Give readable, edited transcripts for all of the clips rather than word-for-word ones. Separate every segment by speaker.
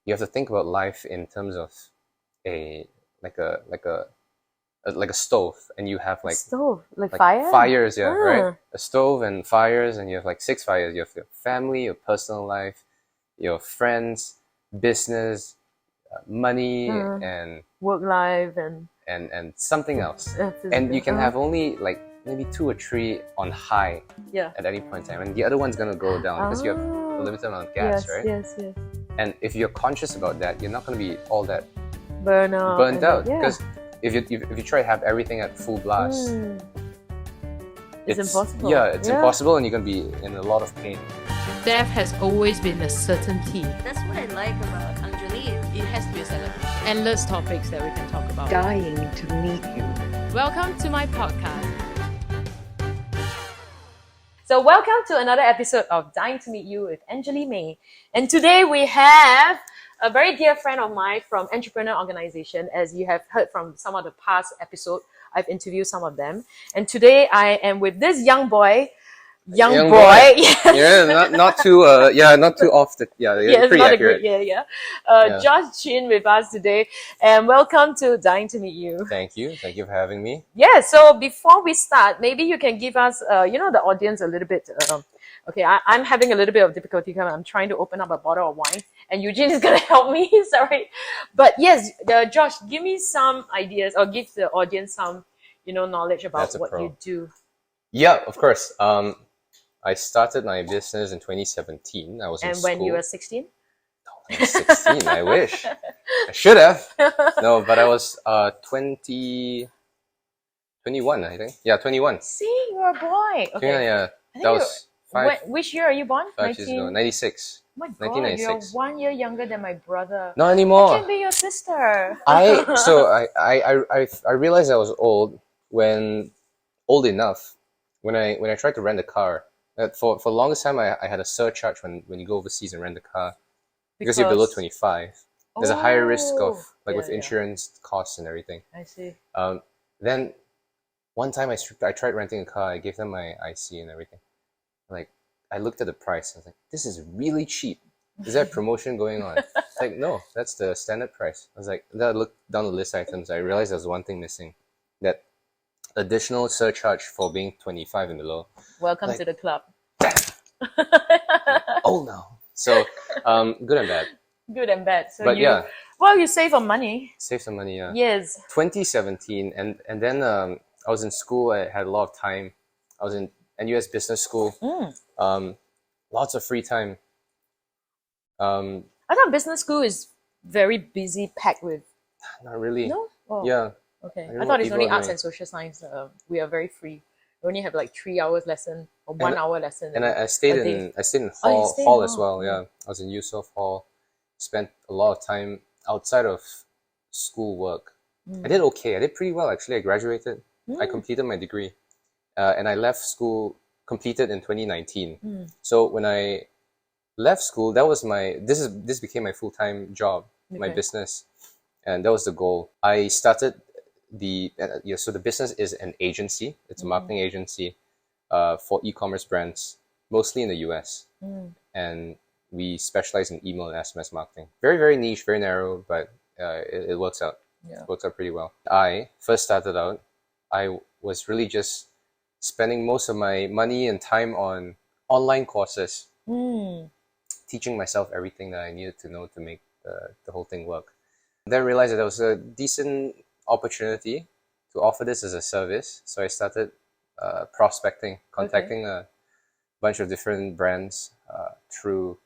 Speaker 1: you have to think about life in terms of a like a like a stove, and you have like
Speaker 2: Stove, like fire?
Speaker 1: fires, yeah,
Speaker 2: Ah.
Speaker 1: right? A stove and fires, and you have like 6 fires. You have your family, your personal life, your friends, business, money, and
Speaker 2: Work life and
Speaker 1: something else.
Speaker 2: physical.
Speaker 1: And you can have only like maybe 2 or 3 on high
Speaker 2: Yeah.
Speaker 1: at any point in time, and the other one's gonna go down because you have a limited amount of gas,
Speaker 2: yes,
Speaker 1: right?
Speaker 2: Yes, yes.
Speaker 1: And if you're conscious about that, you're not gonna be all that
Speaker 2: burnt out.
Speaker 1: because if you try to have everything at full blast,
Speaker 2: it's impossible.
Speaker 1: Yeah, it's impossible, and you're gonna be in a lot of pain.
Speaker 3: Death has always been a certainty.
Speaker 4: That's what I like about Angjolie.
Speaker 3: It has to be a celebration. Endless topics that we can talk about.
Speaker 5: Dying to meet you.
Speaker 3: Welcome to my podcast.
Speaker 2: So welcome to another episode of Dying to Meet You with Angjolie May. And today we have a very dear friend of mine from Entrepreneur Organization. As you have heard from some of the past episodes, I've interviewed some of them. And today I am with this young boy. Young boy.
Speaker 1: Yeah, not too off the pretty
Speaker 2: not
Speaker 1: accurate.
Speaker 2: Josh Chin with us today, and welcome to Dying to Meet You.
Speaker 1: Thank you for having me.
Speaker 2: Yeah, so before we start, maybe you can give us, the audience a little bit. I'm having a little bit of difficulty because I'm trying to open up a bottle of wine, and Eugene is going to help me. Sorry, but yes, Josh, give me some ideas or give the audience some, knowledge about what you do.
Speaker 1: Yeah, of course. I started my business in 2017. I was in school.
Speaker 2: And when you were 16?
Speaker 1: No, I was 16. I wish. I should have. No, but I was 21, I think. Yeah, 21.
Speaker 2: See, you're a boy. Okay.
Speaker 1: Yeah. That was
Speaker 2: which year are you born?
Speaker 1: 5 years ago. 96.
Speaker 2: Oh my God, you're
Speaker 1: 1996.
Speaker 2: 1 year younger than my brother.
Speaker 1: Not anymore.
Speaker 2: I can be your sister.
Speaker 1: I realized I was old enough when I tried to rent a car. For the longest time, I had a surcharge when you go overseas and rent a car because you're below 25. There's a higher risk of with insurance costs and everything.
Speaker 2: I see.
Speaker 1: Then one time I tried renting a car. I gave them my IC and everything. Like, I looked at the price. I was like, this is really cheap. Is there a promotion going on? Like, no, that's the standard price. I was like, then I looked down the list items. I realized there was one thing missing. That additional surcharge for being 25 and below.
Speaker 2: Welcome to the club.
Speaker 1: Oh no. So, good and bad.
Speaker 2: Good and bad. So you save some money.
Speaker 1: Save some money, yeah.
Speaker 2: Yes.
Speaker 1: 2017, and then I was in school. I had a lot of time. I was in NUS Business School. Lots of free time.
Speaker 2: I thought business school is very busy, packed with.
Speaker 1: Not really.
Speaker 2: No. Oh.
Speaker 1: Yeah.
Speaker 2: Okay. I thought it's only arts and social science. We are very free. We only have like 3 hours lesson or 1 hour lesson.
Speaker 1: And I stayed in hall as well. Yeah, I was in Yusof Hall. Spent a lot of time outside of school work. I did okay. I did pretty well actually. I graduated. I completed my degree, and I left school completed in 2019. So when I left school, that was this became my full-time job, my business, and that was the goal. I started so the business is an agency. It's a marketing agency for e-commerce brands, mostly in the US. And we specialize in email and SMS marketing. Very, very niche, very narrow, but it works out. Yeah. It works out pretty well. I first started out, I was really just spending most of my money and time on online courses, teaching myself everything that I needed to know to make the whole thing work. Then I realized that there was a decent opportunity to offer this as a service. So I started prospecting, contacting a bunch of different brands through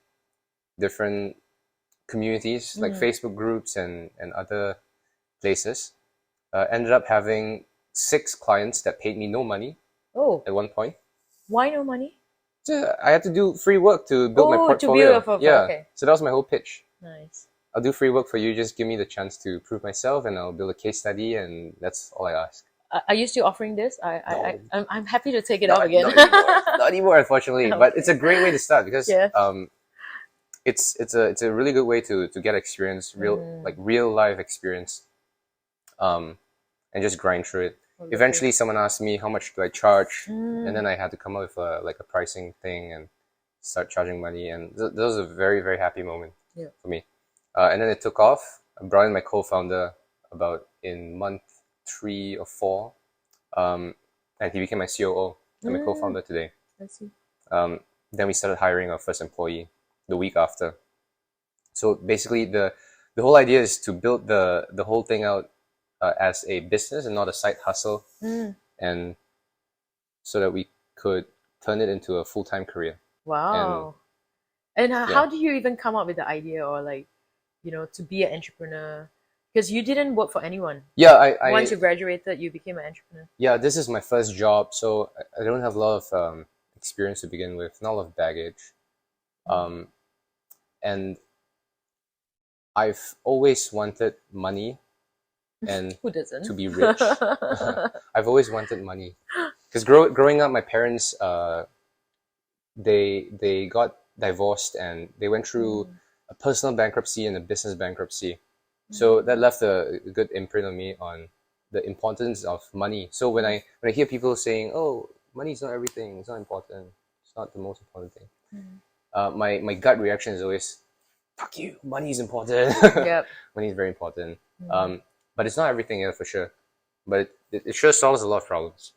Speaker 1: different communities like Facebook groups and other places. Ended up having 6 clients that paid me no money at one point.
Speaker 2: Why no money?
Speaker 1: So I had to do free work to build my portfolio. So that was my whole pitch.
Speaker 2: Nice.
Speaker 1: I'll do free work for you. Just give me the chance to prove myself, and I'll build a case study, and that's all I ask.
Speaker 2: Are you still offering this? I'm happy to take it up again.
Speaker 1: Not anymore, unfortunately. Okay. But it's a great way to start because it's a really good way to get experience, real life experience, and just grind through it. Okay. Eventually, someone asked me how much do I charge, and then I had to come up with a pricing thing and start charging money, and that was a very, very happy moment for me. And then it took off. I brought in my co-founder about in month 3 or 4, and he became my COO and my co-founder today.
Speaker 2: I see.
Speaker 1: Then we started hiring our first employee the week after. So basically, the whole idea is to build the whole thing out as a business and not a side hustle, and so that we could turn it into a full-time career.
Speaker 2: Wow. And how do you even come up with the idea, or like, to be an entrepreneur? Because you didn't work for anyone.
Speaker 1: Yeah,
Speaker 2: once you graduated, you became an entrepreneur.
Speaker 1: Yeah, this is my first job, so I don't have a lot of experience to begin with, not a lot of baggage. And I've always wanted money and
Speaker 2: Who doesn't?
Speaker 1: to be rich. I've always wanted money. Because growing up, my parents, they got divorced and they went through a personal bankruptcy and a business bankruptcy. So that left a good imprint on me on the importance of money. So when I hear people saying, "Oh, money is not everything. It's not important. It's not the most important thing," my gut reaction is always, "Fuck you. Money is important.
Speaker 2: Yep.
Speaker 1: Money is very important." But it's not everything, yeah, for sure. But it sure solves a lot of problems.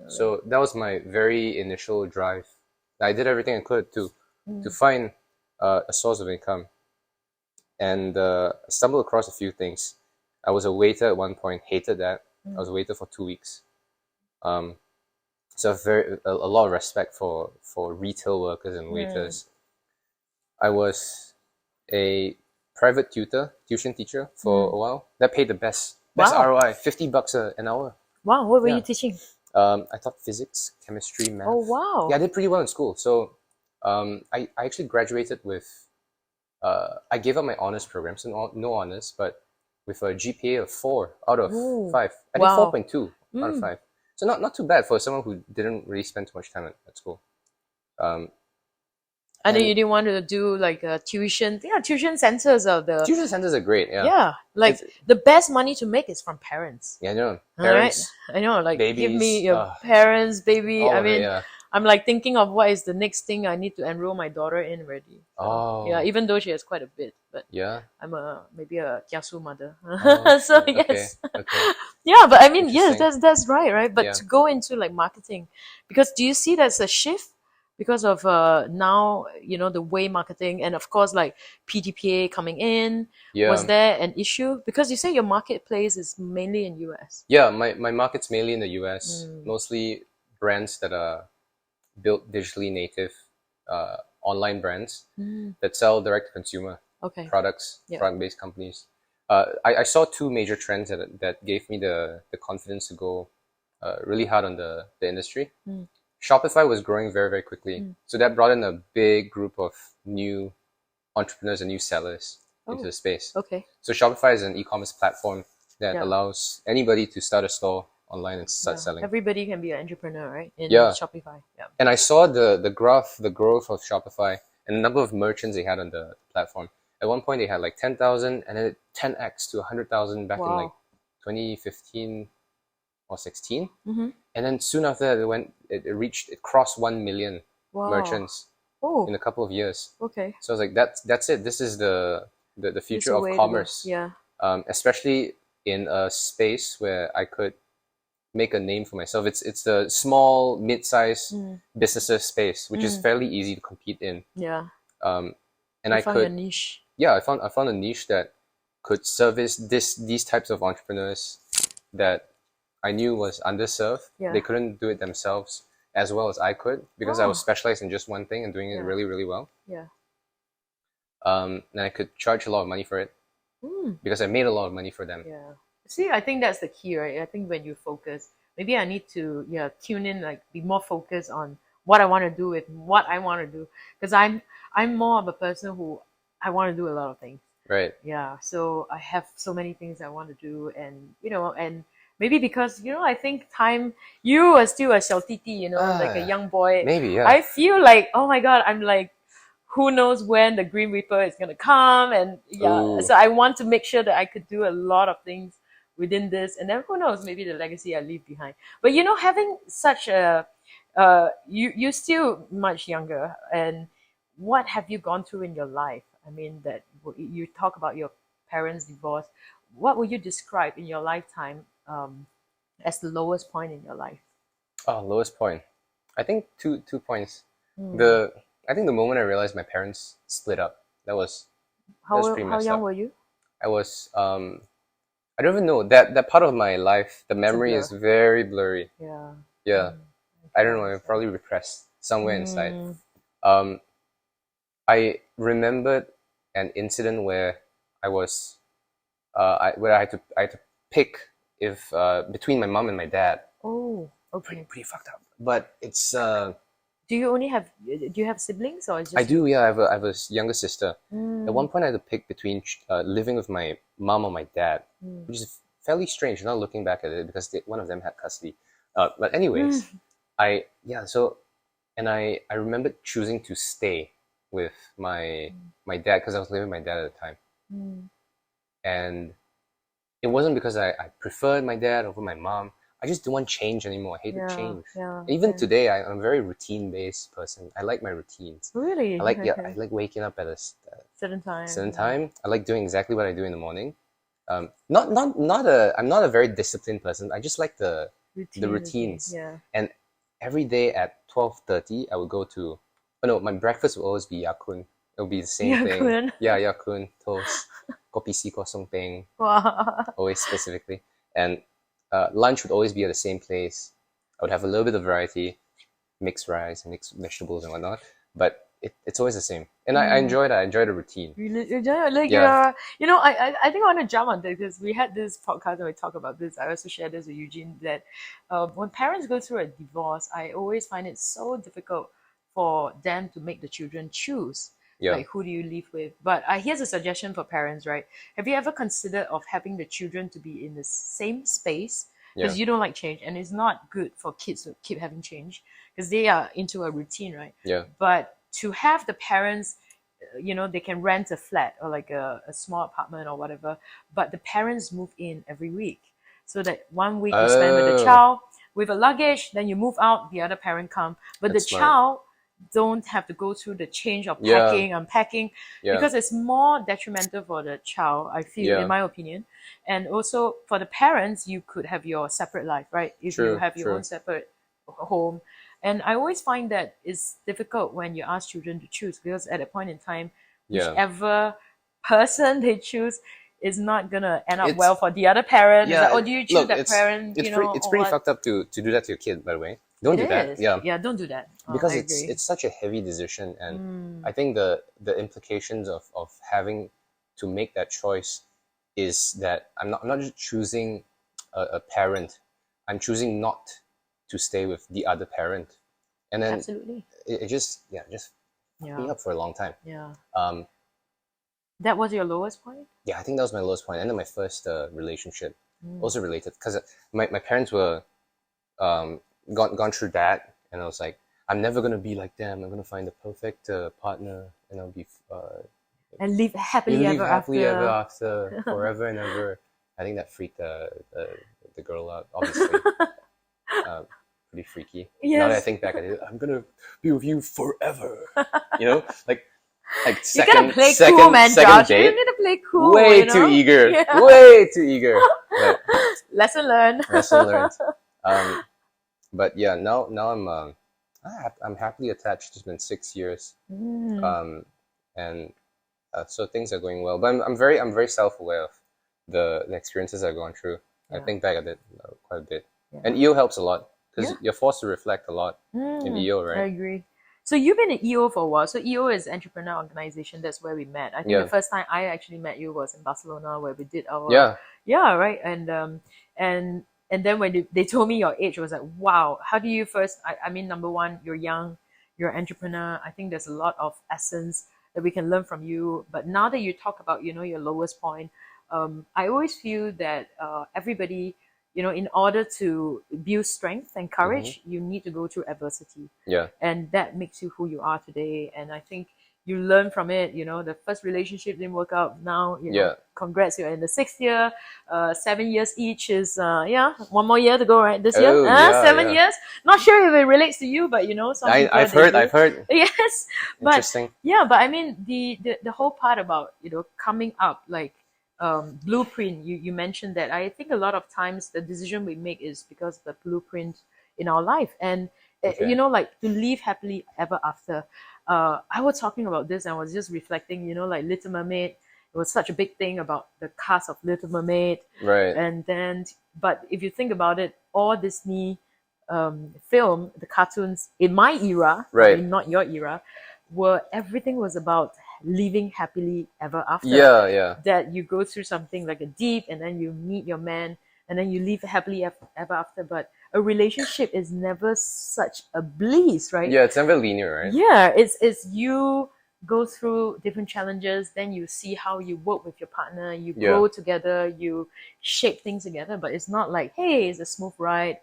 Speaker 1: So that was my very initial drive. I did everything I could to find a source of income. And I stumbled across a few things. I was a waiter at one point, hated that. I was a waiter for 2 weeks. So I have a lot of respect for retail workers and waiters. I was a private tuition teacher for a while. That paid the best ROI, $50 an hour.
Speaker 2: Wow, what were you teaching?
Speaker 1: I taught physics, chemistry, math.
Speaker 2: Oh, wow.
Speaker 1: Yeah, I did pretty well in school. So I actually graduated with, I gave up my honors program, so no honors, but with a GPA of 4 out of 5. I did 4.2 out of 5. So not too bad for someone who didn't really spend too much time at school.
Speaker 2: And then you didn't want to do like a tuition. Yeah, tuition centers are the...
Speaker 1: Tuition centers are great, yeah.
Speaker 2: Yeah, like the best money to make is from parents.
Speaker 1: Yeah, I know.
Speaker 2: Parents, right? I know, like
Speaker 1: babies,
Speaker 2: give me your parents, baby. I mean,
Speaker 1: yeah.
Speaker 2: I'm like thinking of what is the next thing I need to enroll my daughter in already. So, yeah, even though she has quite a bit, but
Speaker 1: yeah,
Speaker 2: I'm maybe a kiasu mother.
Speaker 1: Oh,
Speaker 2: so yes,
Speaker 1: okay.
Speaker 2: Yeah, but I mean, yes, that's right. But to go into like marketing, because do you see that's a shift because of now, the way marketing, and of course like PDPA coming in? Was there an issue? Because you say your marketplace is mainly in US.
Speaker 1: Yeah, my market's mainly in the US, mostly brands that are built digitally native, online brands that sell direct to consumer products, product-based companies. I saw 2 major trends that gave me the confidence to go really hard on the industry. Shopify was growing very, very quickly. So that brought in a big group of new entrepreneurs and new sellers into the space.
Speaker 2: Okay.
Speaker 1: So Shopify is an e-commerce platform that allows anybody to start a store online and start selling.
Speaker 2: Everybody can be an entrepreneur, right? In Shopify. Yeah.
Speaker 1: And I saw the growth of Shopify and the number of merchants they had on the platform. At one point, they had like 10,000, and then it 10x to 100,000 back in like 2015 or 16. And then soon after that, it crossed 1 million merchants in a couple of years.
Speaker 2: Okay.
Speaker 1: So I was like, that's it. This is the future of commerce.
Speaker 2: Yeah.
Speaker 1: Especially in a space where I could make a name for myself. It's the small, mid-sized businesses space, which is fairly easy to compete in.
Speaker 2: Yeah.
Speaker 1: And
Speaker 2: I found a niche.
Speaker 1: Yeah, I found a niche that could service these types of entrepreneurs that I knew was underserved. They couldn't do it themselves as well as I could because I was specialized in just one thing and doing it really, really well.
Speaker 2: Yeah.
Speaker 1: And I could charge a lot of money for it because I made a lot of money for them.
Speaker 2: Yeah. See, I think that's the key, right? I think when you focus, maybe I need to tune in, like be more focused on what I want to do with what I want to do, because I'm more of a person who I want to do a lot of things.
Speaker 1: Right.
Speaker 2: Yeah. So I have so many things I want to do, and and maybe because I think you are still a xiaotiti, like a young boy.
Speaker 1: Maybe, yeah.
Speaker 2: I feel like, oh my God, I'm like, who knows when the Green Reaper is gonna come, and so I want to make sure that I could do a lot of things within this, and then who knows, maybe the legacy I leave behind. But having such a you're still much younger, and what have you gone through in your life? I mean, that you talk about your parents' divorce. What would you describe in your lifetime as the lowest point in your life?
Speaker 1: Oh, lowest point. I think two points.
Speaker 2: Mm.
Speaker 1: I think the moment I realized my parents split up, that was pretty
Speaker 2: How
Speaker 1: messed
Speaker 2: young
Speaker 1: up.
Speaker 2: were you?
Speaker 1: I was I don't even know that part of my life. The
Speaker 2: It's a
Speaker 1: memory
Speaker 2: blur.
Speaker 1: is very blurry.
Speaker 2: Yeah.
Speaker 1: Yeah, I
Speaker 2: can
Speaker 1: don't know. I'm
Speaker 2: understand.
Speaker 1: probably repressed somewhere inside.
Speaker 2: Mm.
Speaker 1: I remembered an incident where I was where I had to pick if between my mom and my dad.
Speaker 2: Oh, okay.
Speaker 1: Pretty fucked up. But it's
Speaker 2: Do you have siblings, or is
Speaker 1: I
Speaker 2: just
Speaker 1: do,
Speaker 2: you?
Speaker 1: yeah. I have a younger sister. At one
Speaker 2: Mm.
Speaker 1: point, I had to pick between living with my mom or my dad,
Speaker 2: Mm.
Speaker 1: which is fairly strange. Now looking back at it, because one of them had custody. But anyways,
Speaker 2: Mm.
Speaker 1: so and I remembered choosing to stay with my dad because I was living with my dad at the time,
Speaker 2: Mm.
Speaker 1: and it wasn't because I preferred my dad over my mom. I just didn't want change anymore. I hated
Speaker 2: Yeah,
Speaker 1: change.
Speaker 2: yeah.
Speaker 1: Even
Speaker 2: yeah.
Speaker 1: today, I'm a very routine-based person. I like my routines.
Speaker 2: Really?
Speaker 1: I like
Speaker 2: Okay.
Speaker 1: I like waking up at a
Speaker 2: Certain time.
Speaker 1: certain
Speaker 2: Yeah.
Speaker 1: time. I like doing exactly what I do in the morning. I'm not a very disciplined person. I just like the routines.
Speaker 2: Yeah.
Speaker 1: And every day at 12:30, I would go to. Oh no, my breakfast will always be yakun. It'll be the same
Speaker 2: Yeah,
Speaker 1: thing.
Speaker 2: Kun.
Speaker 1: Yeah, yakun, toast, kopi si kosong peng,
Speaker 2: Wow.
Speaker 1: always specifically. And lunch would always be at the same place. I would have a little bit of variety, mixed rice and mixed vegetables and whatnot, but it's always the same. And I enjoy that. I enjoy the routine.
Speaker 2: Like
Speaker 1: Yeah.
Speaker 2: you know, I think I want to jump on this because we had this podcast and we talk about this. I also shared this with Eugene that when parents go through a divorce, I always find it so difficult for them to make the children choose.
Speaker 1: Yeah.
Speaker 2: Like, who do you live with? But here's a suggestion for parents, right? Have you ever considered of having the children to be in the same space? Because
Speaker 1: Yeah.
Speaker 2: you don't like change, and it's not good for kids to keep having change because they are into a routine, right?
Speaker 1: Yeah.
Speaker 2: But to have the parents, they can rent a flat or like a small apartment or whatever, but the parents move in every week. So that 1 week you spend with the
Speaker 1: Oh,
Speaker 2: child with a luggage, then you move out, the other parent come. But the
Speaker 1: that's smart.
Speaker 2: child don't have to go through the change of
Speaker 1: Yeah.
Speaker 2: packing, unpacking,
Speaker 1: Yeah.
Speaker 2: because it's more detrimental for the child, I feel,
Speaker 1: Yeah.
Speaker 2: in my opinion. And also for the parents, you could have your separate life, right? If you
Speaker 1: True,
Speaker 2: have your
Speaker 1: true.
Speaker 2: own separate home. And I always find that it's difficult when you ask children to choose, because at a point in time,
Speaker 1: Yeah.
Speaker 2: whichever person they choose is not gonna end up
Speaker 1: It's-
Speaker 2: well for the other parent.
Speaker 1: Yeah.
Speaker 2: It's like, oh, do you choose
Speaker 1: Look,
Speaker 2: that parent?
Speaker 1: it's
Speaker 2: or
Speaker 1: pretty
Speaker 2: what?
Speaker 1: fucked up to do that to your kid, by the way. Don't do
Speaker 2: It
Speaker 1: that.
Speaker 2: is.
Speaker 1: Yeah.
Speaker 2: Yeah, don't do that.
Speaker 1: Because
Speaker 2: I
Speaker 1: it's
Speaker 2: agree.
Speaker 1: such a heavy decision, and
Speaker 2: Mm.
Speaker 1: I think the implications of having to make that choice is that I'm not just choosing a parent. I'm choosing not to stay with the other parent, and then
Speaker 2: Absolutely.
Speaker 1: it just fucked me
Speaker 2: Yeah.
Speaker 1: up for a long time.
Speaker 2: Yeah.
Speaker 1: Um,
Speaker 2: That was your lowest point?
Speaker 1: yeah, I think that was my lowest point. And then my first relationship,
Speaker 2: Mm.
Speaker 1: also related, because my parents were gone through that, and I was like, I'm never gonna be like them. I'm gonna find the perfect partner, and I'll be
Speaker 2: And live happily
Speaker 1: you live
Speaker 2: ever
Speaker 1: happily
Speaker 2: after.
Speaker 1: ever after, forever and ever. I think that freaked the girl out, obviously. Pretty freaky. Now that I
Speaker 2: Yes.
Speaker 1: think back at it, I'm gonna be with you forever. like
Speaker 2: You
Speaker 1: second
Speaker 2: gotta play
Speaker 1: second
Speaker 2: cool, man,
Speaker 1: second
Speaker 2: Josh. You
Speaker 1: date.
Speaker 2: need to play cool.
Speaker 1: Way
Speaker 2: you know?
Speaker 1: too eager.
Speaker 2: Yeah.
Speaker 1: Way too eager. But
Speaker 2: Lesson learned.
Speaker 1: lesson learned. But yeah, now I'm happily attached. It's been 6 years.
Speaker 2: Mm.
Speaker 1: And so things are going well. But I'm very self-aware of the experiences I've gone through. I
Speaker 2: Yeah.
Speaker 1: think back at it quite a bit.
Speaker 2: Yeah.
Speaker 1: And EO helps a lot because
Speaker 2: Yeah.
Speaker 1: you're forced to reflect a lot in EO,
Speaker 2: I
Speaker 1: right?
Speaker 2: agree. So you've been in EO for a while. So EO is Entrepreneur Organization. That's where we met. I think
Speaker 1: Yeah.
Speaker 2: the first time I actually met you was in Barcelona, where we did our
Speaker 1: Yeah.
Speaker 2: right. And then when they told me your age, I was like, wow. How do you first? I mean, number one, you're young, you're an entrepreneur. I think there's a lot of essence that we can learn from you. But now that you talk about your lowest point, I always feel that everybody, in order to build strength and courage, you need to go through adversity.
Speaker 1: Yeah.
Speaker 2: And that makes you who you are today. And I think you learn from it. You know, the first relationship didn't work out. Now, you know,
Speaker 1: Yeah.
Speaker 2: congrats, you're in the 6th year. 7 years each is, one more year to go, right? This year?
Speaker 1: Oh, yeah,
Speaker 2: 7 years. Not sure if it relates to you, but you know, some people
Speaker 1: I've
Speaker 2: they
Speaker 1: heard.
Speaker 2: do. Yes. But
Speaker 1: Interesting.
Speaker 2: yeah, but I mean, the whole part about, you know, coming up, like, blueprint, you mentioned that. I think a lot of times the decision we make is because of the blueprint in our life. And
Speaker 1: Okay.
Speaker 2: you know, like, to live happily ever after. I was talking about this and I was just reflecting, you know, like Little Mermaid, it was such a big thing about the cast of Little Mermaid.
Speaker 1: Right.
Speaker 2: And then, but if you think about it, all Disney film, the cartoons in my era,
Speaker 1: Right.
Speaker 2: not your era, everything was about living happily ever after.
Speaker 1: Yeah.
Speaker 2: That you go through something like a deep, and then you meet your man, and then you live happily ever after. But a relationship is never such a bliss, right?
Speaker 1: Yeah, it's never linear, right?
Speaker 2: Yeah, it's you go through different challenges, then you see how you work with your partner, you grow together, you shape things together. But it's not like, hey, it's a smooth ride.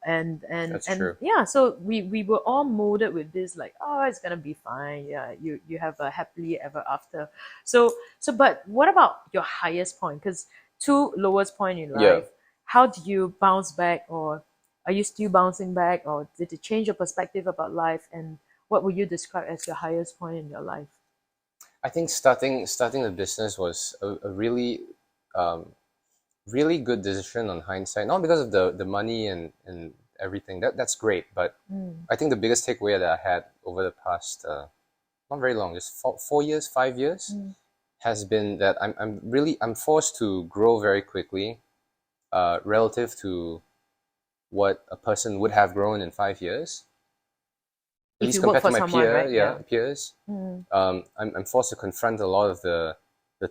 Speaker 2: And
Speaker 1: That's true.
Speaker 2: yeah, so we were all molded with this, like, oh, it's gonna be fine. Yeah, you have a happily ever after. So but what about your highest point? Because two lowest point in life,
Speaker 1: Yeah.
Speaker 2: how do you bounce back, or are you still bouncing back, or did it change your perspective about life? And what would you describe as your highest point in your life?
Speaker 1: I think starting the business was a really really good decision on hindsight. Not because of the money and everything. That's great, but I think the biggest takeaway that I had over the past not very long, just 4 years, 5 years, has been that I'm forced to grow very quickly, relative to what a person would have grown in 5 years. At
Speaker 2: If
Speaker 1: least
Speaker 2: you work
Speaker 1: compared to
Speaker 2: for
Speaker 1: my
Speaker 2: someone, right?
Speaker 1: peers. I'm forced to confront a lot of the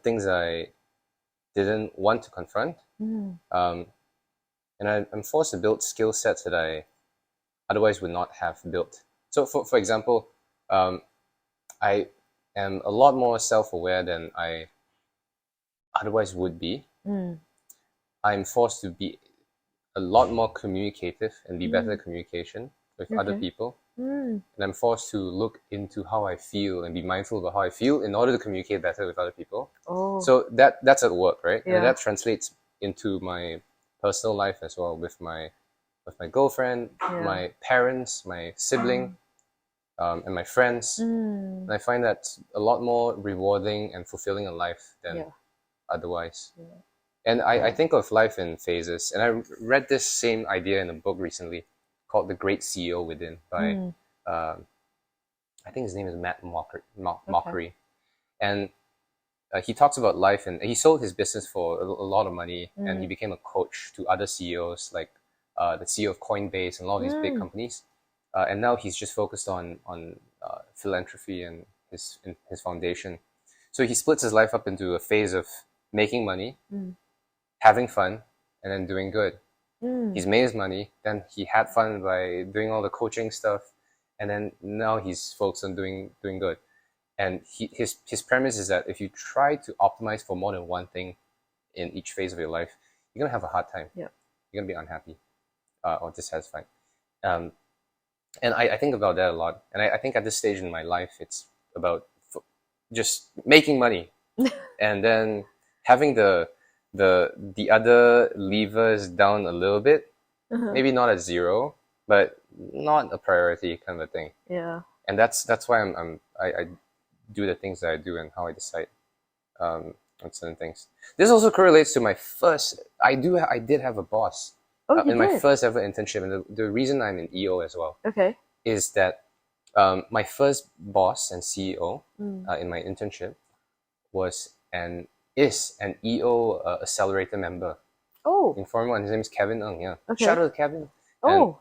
Speaker 1: things I didn't want to confront. And I'm forced to build skill sets that I otherwise would not have built. So for example, I am a lot more self-aware than I otherwise would be. I'm forced to be a lot more communicative and be better at communication with other people. And I'm forced to look into how I feel and be mindful about how I feel in order to communicate better with other people.
Speaker 2: Oh,
Speaker 1: So that's at work, right?
Speaker 2: Yeah.
Speaker 1: And that translates into my personal life as well, with my girlfriend, my parents, my sibling, and my friends. And I find that a lot more rewarding and fulfilling in life than otherwise. And I think of life in phases. And I read this same idea in a book recently called The Great CEO Within by, I think his name is Matt Mockery. And he talks about life, and he sold his business for a lot of money, and he became a coach to other CEOs, like the CEO of Coinbase and a lot of these big companies. And now he's just focused on philanthropy and his foundation. So he splits his life up into a phase of making money, having fun, and then doing good. He's made his money, then he had fun by doing all the coaching stuff, and then now he's focused on doing good. And his premise is that if you try to optimize for more than one thing in each phase of your life, you're gonna have a hard time.
Speaker 2: Yeah.
Speaker 1: You're gonna be unhappy or dissatisfied. And I think about that a lot. And I think at this stage in my life, it's about just making money, and then having the other levers down a little bit, maybe not at zero, but not a priority kind of a thing.
Speaker 2: Yeah.
Speaker 1: And that's why I do the things that I do and how I decide on certain things. This also correlates to my first. I did have a boss in my first ever internship, and the reason I'm in EO as well is that my first boss and CEO in my internship is an EO accelerator member.
Speaker 2: Oh.
Speaker 1: Informal, and his name is Kevin Ng. Yeah.
Speaker 2: Okay.
Speaker 1: Shout out to Kevin.
Speaker 2: Oh.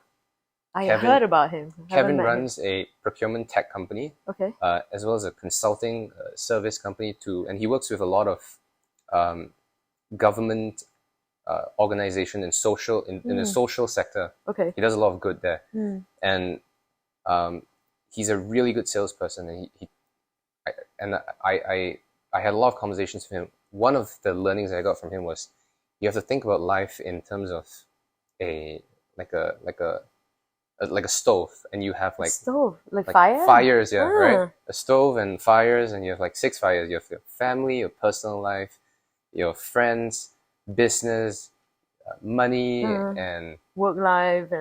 Speaker 2: I heard about him.
Speaker 1: Kevin runs a procurement tech company,
Speaker 2: Okay.
Speaker 1: As well as a consulting service company too, and he works with a lot of government organization and social in the social sector.
Speaker 2: Okay.
Speaker 1: He does a lot of good there, and he's a really good salesperson. And I had a lot of conversations with him. One of the learnings I got from him was you have to think about life in terms of a like a stove, and you have like
Speaker 2: stove, like fire?
Speaker 1: fires, yeah, right? A stove and fires, and you have like 6 fires. You have your family, your personal life, your friends, business, money, and
Speaker 2: work life,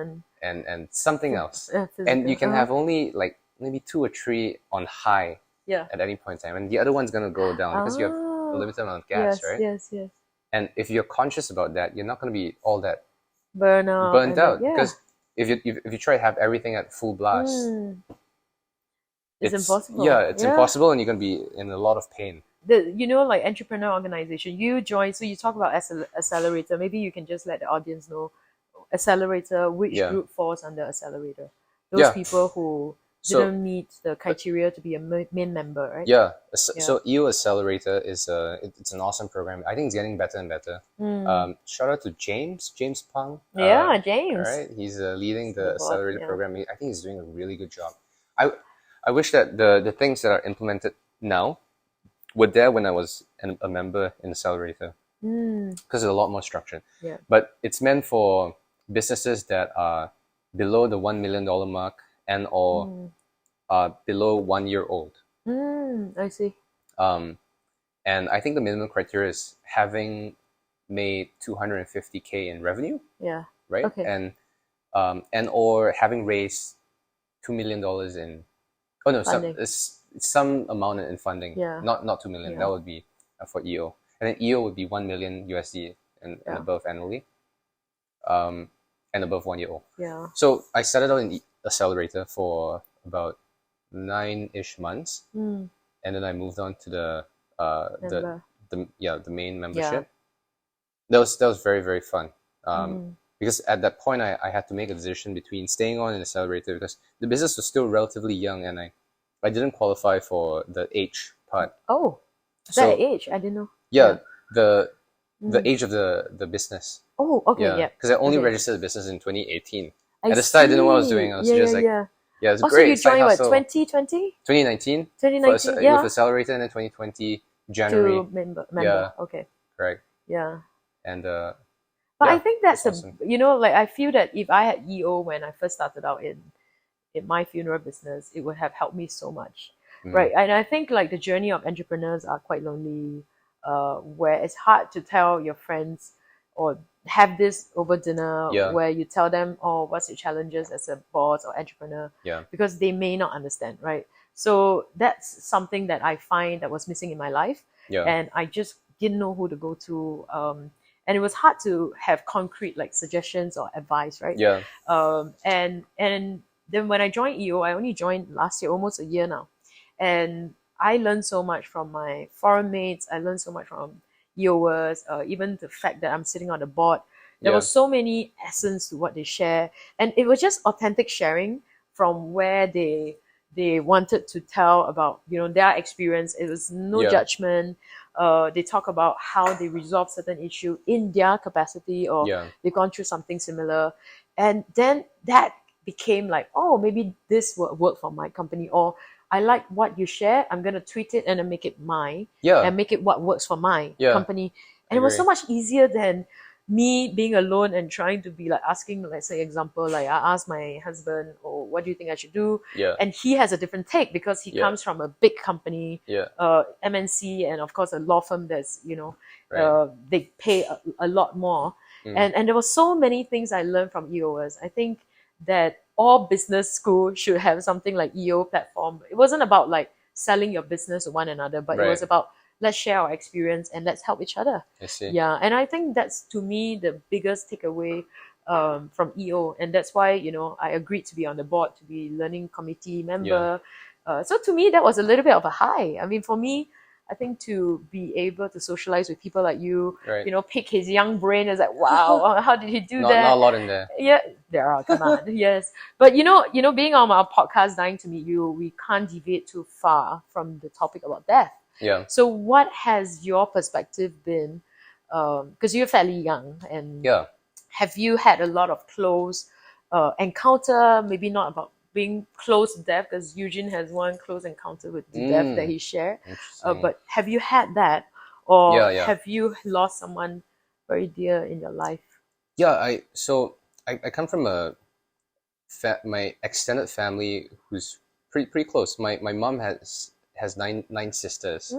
Speaker 1: and something else.
Speaker 2: physical.
Speaker 1: And you can have only like maybe 2 or 3 on high at any point in time, and the other one's gonna go down because you have a limited amount of gas, right?
Speaker 2: Yes.
Speaker 1: And if you're conscious about that, you're not gonna be all that
Speaker 2: burnt out
Speaker 1: because if you try to have everything at full blast,
Speaker 2: it's impossible.
Speaker 1: Yeah, it's impossible, and you're gonna be in a lot of pain.
Speaker 2: Like entrepreneur organization, you join. So you talk about accelerator. Maybe you can just let the audience know accelerator, which group falls under accelerator. Those people who didn't meet the criteria to be a main member, right?
Speaker 1: Yeah. So EO Accelerator is it's an awesome program. I think it's getting better and better. Shout out to James Pang.
Speaker 2: James.
Speaker 1: Right, he's leading the Accelerator program. I think he's doing a really good job. I wish that the things that are implemented now were there when I was a member in Accelerator, because it's a lot more structured.
Speaker 2: Yeah.
Speaker 1: But it's meant for businesses that are below the $1 million mark and or below 1 year old.
Speaker 2: I see.
Speaker 1: And I think the minimum criteria is having made 250K in revenue.
Speaker 2: Yeah.
Speaker 1: Right.
Speaker 2: Okay.
Speaker 1: And or having raised $2 million in some amount in funding.
Speaker 2: Yeah.
Speaker 1: Not 2 million. That would be for EO, and then EO would be 1 million USD and above annually. And above 1 year old.
Speaker 2: Yeah.
Speaker 1: So I started out in Accelerator for about 9-ish months, and then I moved on to the main membership. That was very, very fun. Because at that point I had to make a decision between staying on in Accelerator because the business was still relatively young, and I didn't qualify for the age part.
Speaker 2: Oh, that age I didn't know.
Speaker 1: Yeah. The age of the business.
Speaker 2: Oh, okay, yeah.
Speaker 1: Because I only registered the business in 2018. At the start, I didn't know what I was doing. I was just like, it's great.
Speaker 2: So you joined what, 2020?
Speaker 1: 2019.
Speaker 2: 2019,
Speaker 1: with Accelerator, and then 2020 January.
Speaker 2: To member.
Speaker 1: Yeah.
Speaker 2: Okay.
Speaker 1: Correct.
Speaker 2: Yeah.
Speaker 1: And
Speaker 2: but I think that's
Speaker 1: awesome.
Speaker 2: like I feel that if I had EO when I first started out in my funeral business, it would have helped me so much, right? And I think like the journey of entrepreneurs are quite lonely, where it's hard to tell your friends or have this over dinner where you tell them, oh, what's your challenges as a boss or entrepreneur, because they may not understand, right? So that's something that I find that was missing in my life, and I just didn't know who to go to, and it was hard to have concrete like suggestions or advice, right? And then when I joined EO, I only joined last year, almost a year now, and I learned so much from my foreign mates. I learned so much from EOers, even the fact that I'm sitting on the board. There was so many essence to what they share, and it was just authentic sharing from where they wanted to tell about their experience. It was no judgment. They talk about how they resolve certain issue in their capacity, or they've gone through something similar, and then that became like, oh, maybe this will work for my company, or I like what you share, I'm going to tweet it and then make it mine, and make it what works for my company. And it was so much easier than me being alone and trying to be like asking, let's say example, like I asked my husband, oh, what do you think I should do? And he has a different take because he comes from a big company, MNC, and of course a law firm that's, they pay a lot more. And there were so many things I learned from EOers. I think that all business school should have something like EO platform. It wasn't about like selling your business to one another, but it was about let's share our experience and let's help each other.
Speaker 1: I see.
Speaker 2: Yeah, and I think that's to me the biggest takeaway from EO, and that's why I agreed to be on the board, to be learning committee member. So to me that was a little bit of a high. I mean, for me, I think to be able to socialize with people like you, pick his young brain is like, wow, how did he do that?
Speaker 1: Not a lot in there.
Speaker 2: Yeah, there are, come on, yes. But being on our podcast, Dying to Meet You, we can't deviate too far from the topic about death.
Speaker 1: Yeah.
Speaker 2: So what has your perspective been? Because you're fairly young, and have you had a lot of close encounter? Maybe not about being close to death, because Eugene has one close encounter with death that he shared. But have you had that, or have you lost someone very dear in your life?
Speaker 1: Yeah, I come from a my extended family, who's pretty close. My mom has nine sisters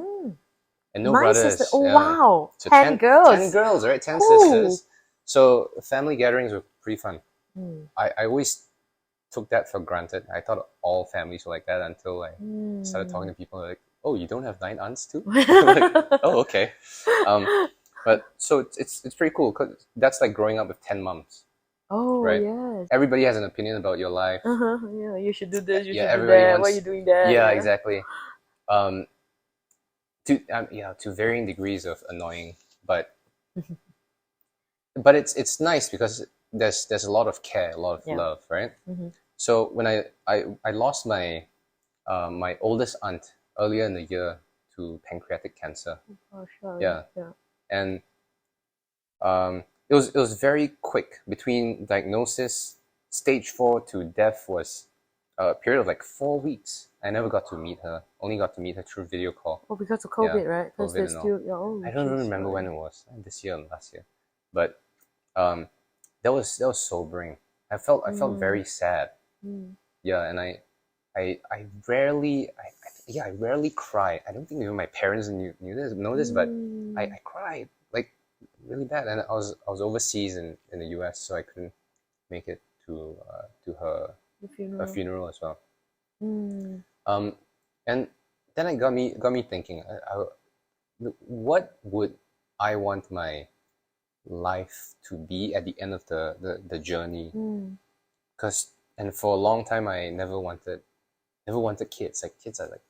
Speaker 1: and no
Speaker 2: 9 sisters.
Speaker 1: brothers.
Speaker 2: Oh
Speaker 1: Yeah.
Speaker 2: wow,
Speaker 1: So
Speaker 2: 10 girls.
Speaker 1: 10 girls, right? 10
Speaker 2: Cool.
Speaker 1: sisters. So family gatherings were pretty fun.
Speaker 2: Mm.
Speaker 1: I always took that for granted. I thought all families were like that until I started talking to people like, oh, you don't have 9 aunts too? Like, oh, okay. But so it's pretty cool because that's like growing up with 10 moms.
Speaker 2: Oh
Speaker 1: right?
Speaker 2: yes.
Speaker 1: Everybody has an opinion about your life.
Speaker 2: Yeah, you should do this. You should do
Speaker 1: everybody
Speaker 2: that.
Speaker 1: wants,
Speaker 2: Why are you doing that?
Speaker 1: Yeah, exactly. To varying degrees of annoying, but it's nice because there's a lot of care, a lot of love, right? So when I lost my my oldest aunt earlier in the year to pancreatic cancer.
Speaker 2: Oh, sure.
Speaker 1: Yeah. And it was very quick between diagnosis, stage 4 to death was a period of like 4 weeks. I never got to meet her. Only got to meet her through video call.
Speaker 2: Oh, because of COVID, right? Because
Speaker 1: COVID
Speaker 2: they're
Speaker 1: and all.
Speaker 2: still. Oh,
Speaker 1: I don't really remember when it was. This year or last year, but that was sobering. I felt very sad. Yeah, and I rarely I rarely cry. I don't think even my parents know this, but I cried like really bad, and I was overseas in the US, so I couldn't make it to her funeral as well. And then it got me thinking, what would I want my life to be at the end of the journey? Because and for a long time I never wanted kids. Like kids are like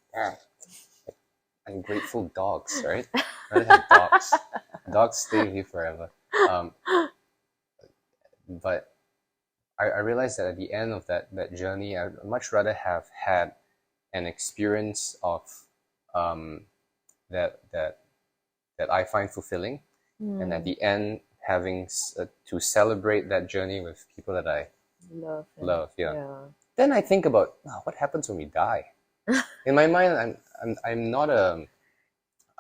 Speaker 1: ungrateful dogs, right? I rather have dogs. Dogs stay with you forever. But I realized that at the end of that journey, I'd much rather have had an experience of that I find fulfilling, and at the end having to celebrate that journey with people that I love. Yeah. Then I think about what happens when we die. In my mind, I'm not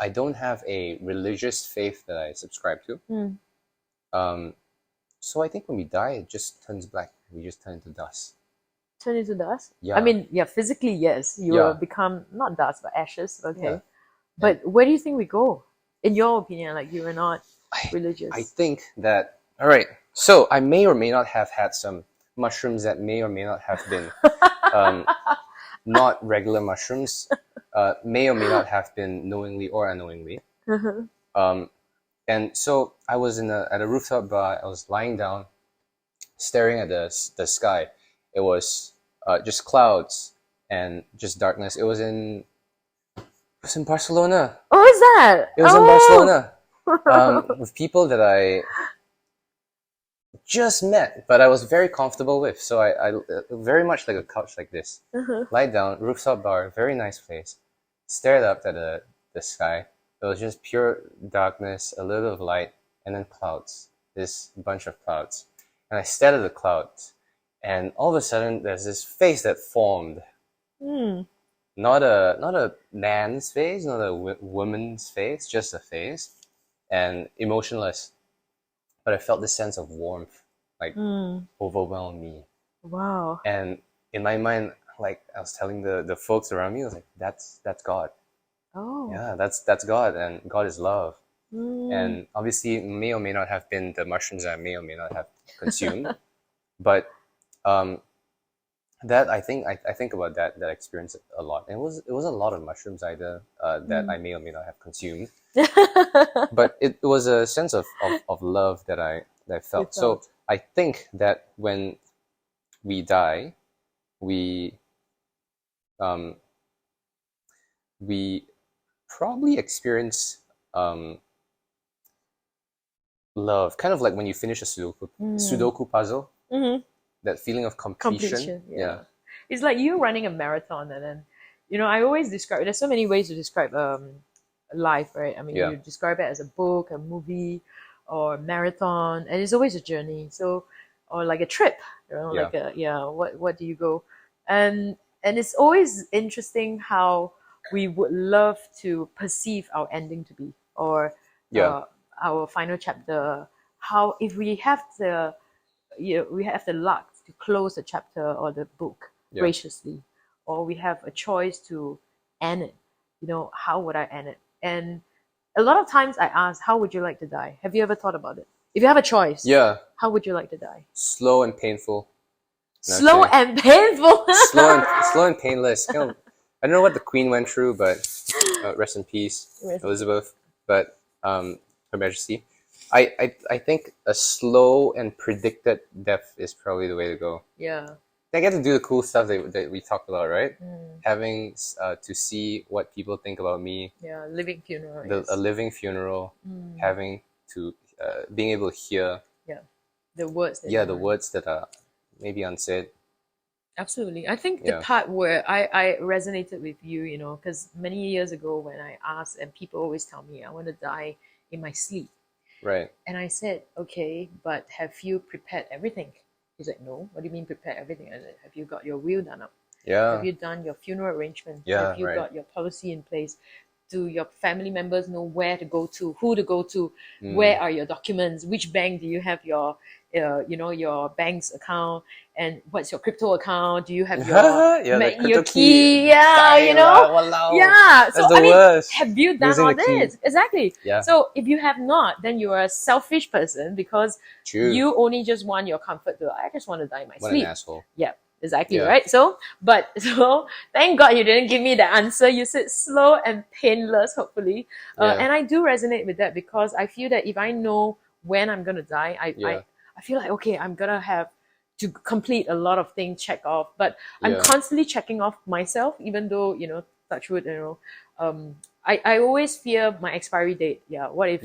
Speaker 1: I don't have a religious faith that I subscribe to. So I think when we die, it just turns black. We just turn into dust.
Speaker 2: Turn into dust?
Speaker 1: Yeah.
Speaker 2: I mean, physically, yes. You will become, not dust, but ashes, okay? Yeah. But where do you think we go? In your opinion, like you are not religious.
Speaker 1: I think that, all right, so I may or may not have had some mushrooms that may or may not have been not regular mushrooms, may or may not have been knowingly or unknowingly. And so I was at a rooftop bar. I was lying down, staring at the sky. It was just clouds and just darkness. It was in Barcelona.
Speaker 2: Oh, is that?
Speaker 1: It was in Barcelona with people that I just met, but I was very comfortable with. So I very much like a couch like this. Lie down, rooftop bar, very nice place. Stared up at the sky. It was just pure darkness, a little of light, and then clouds. This bunch of clouds. And I stared at the clouds, and all of a sudden there's this face that formed. Not a man's face, not a woman's face, just a face, and emotionless. But I felt this sense of warmth, like overwhelm me.
Speaker 2: Wow.
Speaker 1: And in my mind, like I was telling the folks around me, I was like, that's God.
Speaker 2: Oh.
Speaker 1: Yeah, that's God, and God is love. And obviously it may or may not have been the mushrooms I may or may not have consumed. But that I think about that experience a lot. And it was a lot of mushrooms either that I may or may not have consumed. But it was a sense of love that I felt. So I think that when we die, we probably experience love, kind of like when you finish a Sudoku puzzle. That feeling of completion. Yeah.
Speaker 2: It's like you running a marathon, and then I always describe, there's so many ways to describe life, right? I mean, you describe it as a book, a movie, or a marathon, and it's always a journey. So, or like a trip, like what do you go? And it's always interesting how we would love to perceive our ending to be, or our final chapter. How if we have the luck to close the chapter or the book graciously, or we have a choice to end it. You know, how would I end it? And a lot of times I ask, how would you like to die? Have you ever thought about it? If you have a choice, how would you like to die?
Speaker 1: Slow and painful.
Speaker 2: Slow and painful.
Speaker 1: slow and painless. I don't know what the Queen went through, but rest in peace, Elizabeth. But Her Majesty. I think a slow and predicted death is probably the way to go.
Speaker 2: Yeah.
Speaker 1: I get to do the cool stuff that we talked about, right? Having to see what people think about me.
Speaker 2: Yeah, living funeral.
Speaker 1: A living funeral. Having to being able to hear.
Speaker 2: Yeah, the words.
Speaker 1: The words that are maybe unsaid.
Speaker 2: Absolutely. I think the part where I resonated with you, you know, because many years ago when I asked, and people always tell me I want to die in my sleep.
Speaker 1: Right.
Speaker 2: And I said, okay, but have you prepared everything? He's like, no. What do you mean prepare everything? I said, have you got your will done up?
Speaker 1: Yeah.
Speaker 2: Have you done your funeral arrangement?
Speaker 1: Yeah.
Speaker 2: Have you got your policy in place? Do your family members know where to go to, who to go to? Where are your documents? Which bank do you have your, your bank's account? And what's your crypto account? Do you have your key? Yeah, you know?
Speaker 1: Walao.
Speaker 2: Yeah. So,
Speaker 1: I mean, worst.
Speaker 2: Have you done
Speaker 1: Losing
Speaker 2: all
Speaker 1: the key.
Speaker 2: this? Exactly.
Speaker 1: Yeah.
Speaker 2: So if you have not, then you are a selfish person because
Speaker 1: True.
Speaker 2: you only just want your comfort to, I just want to die in my
Speaker 1: What
Speaker 2: sleep.
Speaker 1: an asshole.
Speaker 2: Yeah. Exactly, right? So thank God you didn't give me the answer. You said slow and painless, hopefully. And I do resonate with that because I feel that if I know when I'm going to die, I feel like, okay, I'm going to have to complete a lot of things, check off. But I'm constantly checking off myself, even though, you know, touch wood, you know, I always fear my expiry date. Yeah. What if